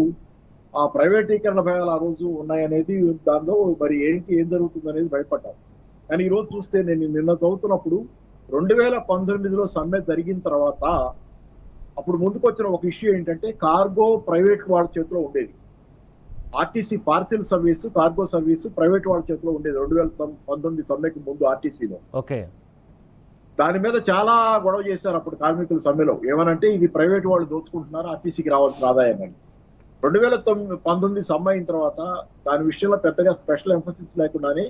ఆ ప్రైవేటీకరణ భయాలు ఆ రోజు ఉన్నాయనేది, దానిలో మరి ఏం జరుగుతుంది అనేది భయపడ్డాను. కానీ ఈ రోజు చూస్తే నేను నిన్న చదువుతున్నప్పుడు 2019లో సమ్మె జరిగిన తర్వాత అప్పుడు ముందుకు వచ్చిన ఒక ఇష్యూ ఏంటంటే కార్గో ప్రైవేట్ వాళ్ళ చేతిలో ఉండేది. RTC parcel service, cargo service private వాళ్ళ చేతిలో ఉండేది 2019 సమ్మెకి ముందు ఆర్టీసీలో. ఓకే. దాని మీద చాలా గొడవ చేశారు అప్పుడు కార్మికుల సమ్మెలో. ఏమనంటే ఇది ప్రైవేట్ వాళ్ళు దోచుకుంటున్నారు, ఆర్టీసీకి రావాల్సిన ఆదాయం అని. 2019 సమ్మె అయిన తర్వాత దాని విషయంలో పెద్దగా స్పెషల్ ఎంఫసిస్ లేకుండానే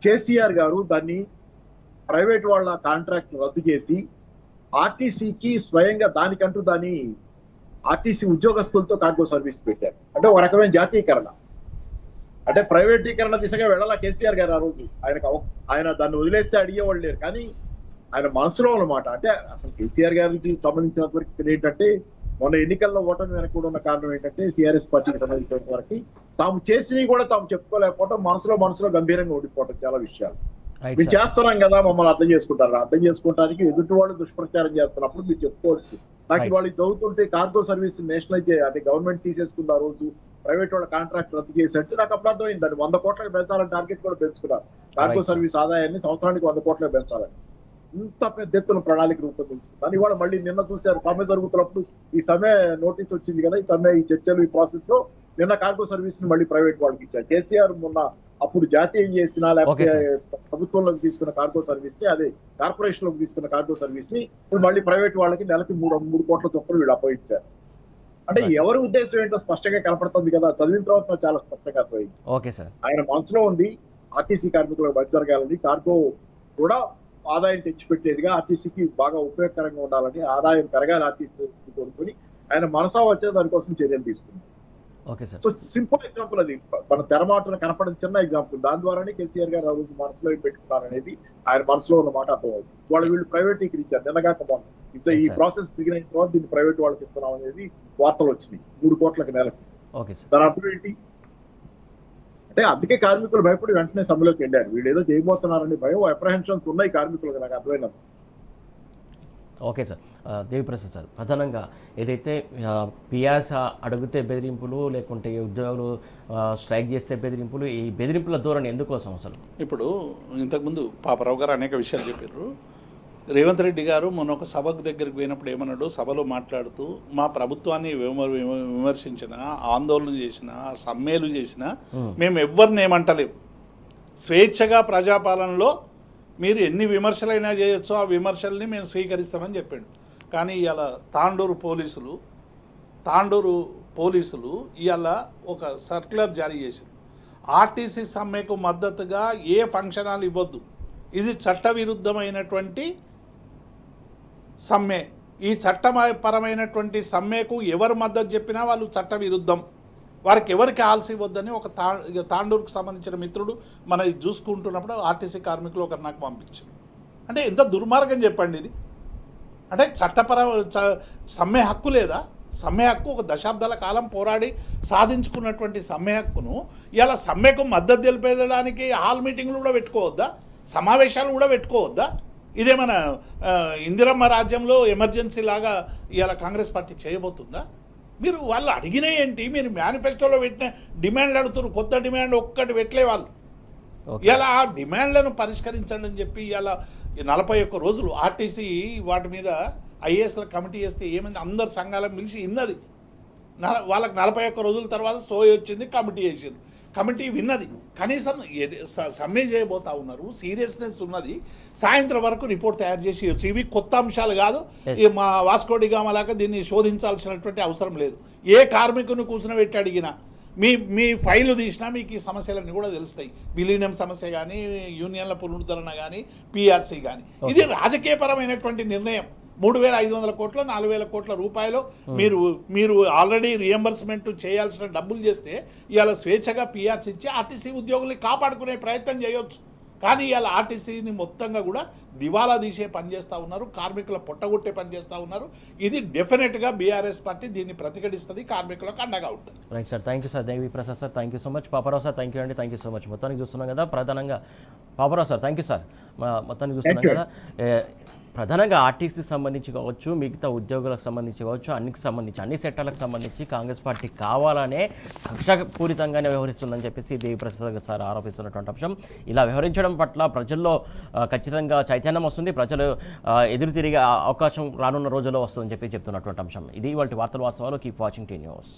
కేసీఆర్ గారు దాన్ని ప్రైవేట్ వాళ్ళ కాంట్రాక్ట్ రద్దు చేసి ఆర్టీసీకి స్వయంగా దానికంటూ దాని ఆర్టీసీ ఉద్యోగస్తులతో కార్గో సర్వీస్ పెట్టారు. అంటే ఒక రకమైన జాతీయకరణ, అంటే ప్రైవేటీకరణ దిశగా వెళ్ళాలా కేసీఆర్ గారు ఆ రోజు. ఆయన దాన్ని వదిలేస్తే అడిగేవాళ్ళు లేరు, కానీ ఆయన మనసులో అన్నమాట. అంటే అసలు కేసీఆర్ గారికి సంబంధించినంత వరకు ఏంటంటే మొన్న ఎన్నికల్లో ఓటమి వెనక కూడా ఉన్న కారణం ఏంటంటే టీఆర్ఎస్ పార్టీకి సంబంధించిన వరకు తాము చేసినవి కూడా తాము చెప్పుకోలేకపోవడం, మనసులో గంభీరంగా ఉండిపోవడం చాలా విషయాలు. రైట్ మేము సార్. చేస్తున్నాం కదా, మమ్మల్ని అర్థం చేసుకుంటారు. అర్థం చేసుకోవడానికి ఎదుటి వాళ్ళు దుష్ప్రచారం చేస్తున్నప్పుడు మీరు చెప్పుకోవచ్చు. నాకు Right. వాళ్ళు చదువుతుంటే కార్గో సర్వీస్ నేషనలైజ్ అంటే గవర్నమెంట్ తీసేసుకుంది ఆ రోజు, ప్రైవేట్ వాళ్ళ కాంట్రాక్ట్ రద్దు చేసినట్టు నాకు అప్పుడు అర్థమైంది. దాన్ని 100 కోట్లకు పెంచాలని టార్గెట్ కూడా పెంచుకున్నారు. Cargo Right, sir. సర్వీస్ ఆదాయాన్ని సంవత్సరానికి 100 కోట్లకు పెంచాలని ఇంత పెద్ద ఎత్తున ప్రణాళిక రూపొందించింది. దాన్ని ఇవాళ మళ్ళీ నిన్న చూశారు సమ్మె జరుగుతున్నప్పుడు, ఈ సమ్మె నోటీస్ వచ్చింది కదా, ఈ సమ్మె, ఈ చర్చలు, ఈ ప్రాసెస్ లో నిన్న కార్గో సర్వీస్ ని మళ్ళీ ప్రైవేట్ వాళ్ళకి ఇచ్చారు. కేసీఆర్ మొన్న అప్పుడు జాతీయం చేసిన లేకపోతే Okay, ప్రభుత్వంలోకి తీసుకున్న కార్గో సర్వీస్ ని, అదే కార్పొరేషన్ లోకి తీసుకున్న కార్గో సర్వీస్ ని ఇప్పుడు మళ్ళీ ప్రైవేట్ వాళ్ళకి నెలకి 3 కోట్ల చొప్పున వీళ్ళు అప్పగించారు. అంటే Right. ఎవరి ఉద్దేశం ఏంటో స్పష్టంగా కనపడుతుంది కదా, చదివిన తర్వాత నాకు చాలా స్పష్టంగా అర్థమైంది. Okay sir. ఆయన మనసులో ఉంది ఆర్టీసీ కార్మికులకు మంచి జరగాలని, కార్గో కూడా ఆదాయం తెచ్చిపెట్టేదిగా, ఆర్టీసీకి బాగా ఉపయోగకరంగా ఉండాలని, ఆదాయం పెరగాలి ఆర్టీసీ కోరుకొని ఆయన మనసా వచ్చే దానికోసం చర్యలు తీసుకున్నారు. Okay sir. So simple example అది, మన తెరమాటను కనపడిన చిన్న ఎగ్జాంపుల్. దాని ద్వారానే కేసీఆర్ గారు ఆ రోజు మనసులో ఏం పెట్టుకున్నారనేది ఆయన మనసులో ఉన్న మాట అర్థమవుతుంది. వీళ్ళు ప్రైవేటీకరించారు నిన్నగాక మొన్న. Yes, ఈ sir. ప్రాసెస్ బిగిన అయిన తర్వాత దీన్ని ప్రైవేట్ వాళ్ళకి ఇస్తున్నాం అనేది వార్తలు వచ్చినాయి. 3 కోట్లకి నెలకి. Okay sir. దాని అర్థం ఏంటి అంటే అందుకే కార్మికులు భయపడి వెంటనే సమ్మెలోకి వెళ్ళారు. వీళ్ళు ఏదో చేయబోతున్నారని భయం, అప్రహెన్షన్స్ ఉన్నాయి కార్మికులకు, నాకు అర్థమైనది. Okay sir. దేవిప్రసాద్ సార్, ప్రధానంగా ఏదైతే పియాస అడిగితే బెదిరింపులు, లేకుంటే ఉద్యోగులు స్ట్రైక్ చేస్తే బెదిరింపులు, ఈ బెదిరింపుల ధోరణి ఎందుకోసం అసలు? ఇప్పుడు ఇంతకుముందు పాపారావు గారు అనేక విషయాలు చెప్పారు. రేవంత్ రెడ్డి గారు మొన్న ఒక సభకు దగ్గరికి పోయినప్పుడు ఏమన్నాడు, సభలో మాట్లాడుతూ మా ప్రభుత్వాన్ని విమర్శించిన, ఆందోళన చేసిన, సమ్మెలు చేసిన మేము ఎవరిని ఏమంటలేము, స్వేచ్ఛగా ప్రజాపాలనలో మీరు ఎన్ని విమర్శలైనా చేయొచ్చో ఆ విమర్శల్ని మేము స్వీకరిస్తామని చెప్పాడు. కానీ ఇవాళ తాండూరు పోలీసులు ఇవాళ ఒక సర్క్యులర్ జారీ చేశారు. ఆర్టీసీ సమ్మెకు మద్దతుగా ఏ ఫంక్షన్ హాల్ ఇవ్వద్దు, ఇది చట్టవిరుద్ధమైనటువంటి సమ్మె, ఈ చట్టపరమైనటువంటి సమ్మెకు ఎవరు మద్దతు చెప్పినా వాళ్ళు చట్టవిరుద్ధం, వారికి ఎవరికి హాల్స్ ఇవ్వద్దని ఒక తాండూరుకు సంబంధించిన మిత్రుడు మన ఇది చూసుకుంటున్నప్పుడు ఆర్టీసీ కార్మికులు ఒకరు నాకు పంపించారు. అంటే ఎంత దుర్మార్గం చెప్పండి ఇది. అంటే సమ్మె హక్కు లేదా? సమ్మె హక్కు ఒక దశాబ్దాల కాలం పోరాడి సాధించుకున్నటువంటి సమ్మె హక్కును ఇలా సమ్మెకు మద్దతు తెలిపేయడానికి హాల్ మీటింగ్లు కూడా పెట్టుకోవద్దా, సమావేశాలు కూడా పెట్టుకోవద్దా? ఇదేమన్నా ఇందిరమ్మ రాజ్యంలో ఎమర్జెన్సీ లాగా ఇవాళ కాంగ్రెస్ పార్టీ చేయబోతుందా? మీరు వాళ్ళు అడిగిన ఏంటి, మీరు మేనిఫెస్టోలో పెట్టిన డిమాండ్లు అడుగుతారు, కొత్త డిమాండ్ ఒక్కటి పెట్టలే వాళ్ళు. ఇలా ఆ డిమాండ్లను పరిష్కరించండి అని చెప్పి ఇలా 41 రోజులు ఆర్టీసీ వాటి మీద ఐఏఎస్ల కమిటీ చేస్తే ఏమైంది, అందరు సంఘాలను పిలిచి ఇన్నది. వాళ్ళకి 41 రోజుల తర్వాత సోయి వచ్చింది, కమిటీ చేసింది, కమిటీ విన్నది. కనీసం సమ్మె చేయబోతా ఉన్నారు, సీరియస్నెస్ ఉన్నది, సాయంత్రం వరకు రిపోర్ట్ తయారు చేసి వచ్చి, ఇవి కొత్త అంశాలు కాదు, మా వాస్కో డి గామా లాగా దీన్ని శోధించాల్సినటువంటి అవసరం లేదు. ఏ కార్మికుని కూర్చుని అడిగినా, మీ ఫైలు తీసినా మీకు ఈ సమస్యలన్నీ కూడా తెలుస్తాయి. విలీనం సమస్య కానీ, యూనియన్ల పునరుద్ధరణ కానీ, పిఆర్సీ కానీ. ఇది రాజకీయపరమైనటువంటి నిర్ణయం. 3,500 కోట్లు 4,000 కోట్ల రూపాయలు మీరు ఆల్రెడీ రియంబర్స్మెంట్ చేయాల్సిన డబ్బులు చేస్తే ఇవాళ స్వేచ్ఛగా పిఆర్సీ ఇచ్చి ఆర్టీసీ ఉద్యోగుల్ని కాపాడుకునే ప్రయత్నం చేయొచ్చు. కానీ ఇవాళ ఆర్టీసీని మొత్తంగా కూడా దివాలా తీసే పని చేస్తూ ఉన్నారు, కార్మికుల పొట్టగొట్టే పని చేస్తూ ఉన్నారు. ఇది డెఫినెట్గా బీఆర్ఎస్ పార్టీ దీన్ని ప్రతిఘటిస్తుంది, కార్మికులకు అండగా ఉంటుంది. Right sir, thank you sir. Devi Prasad sir, thank you so much. Paparao sir, thank you అండి, థ్యాంక్ యూ సో మచ్. మొత్తానికి చూస్తున్నాం కదా ప్రధానంగా Paparao sir, thank you sir. మొత్తానికి చూస్తున్నాం కదా ప్రధానంగా ఆర్టీసీకి సంబంధించి కావచ్చు, మిగతా ఉద్యోగులకు సంబంధించి కావచ్చు, అన్ని సెక్టార్లకు సంబంధించి కాంగ్రెస్ పార్టీ కావాలనే కక్షపూరితంగానే వ్యవహరిస్తుందని చెప్పేసి దేవిప్రసాద్ సార్ ఆరోపిస్తున్నటువంటి అంశం. ఇలా వ్యవహరించడం పట్ల ప్రజల్లో ఖచ్చితంగా చైతన్యం వస్తుంది, ప్రజలు ఎదురు తిరిగే అవకాశం రానున్న రోజుల్లో వస్తుందని చెప్పి చెప్తున్నటువంటి అంశం. ఇది ఇవాళ వార్తలు వాస్తవాలు. Keep watching tea news.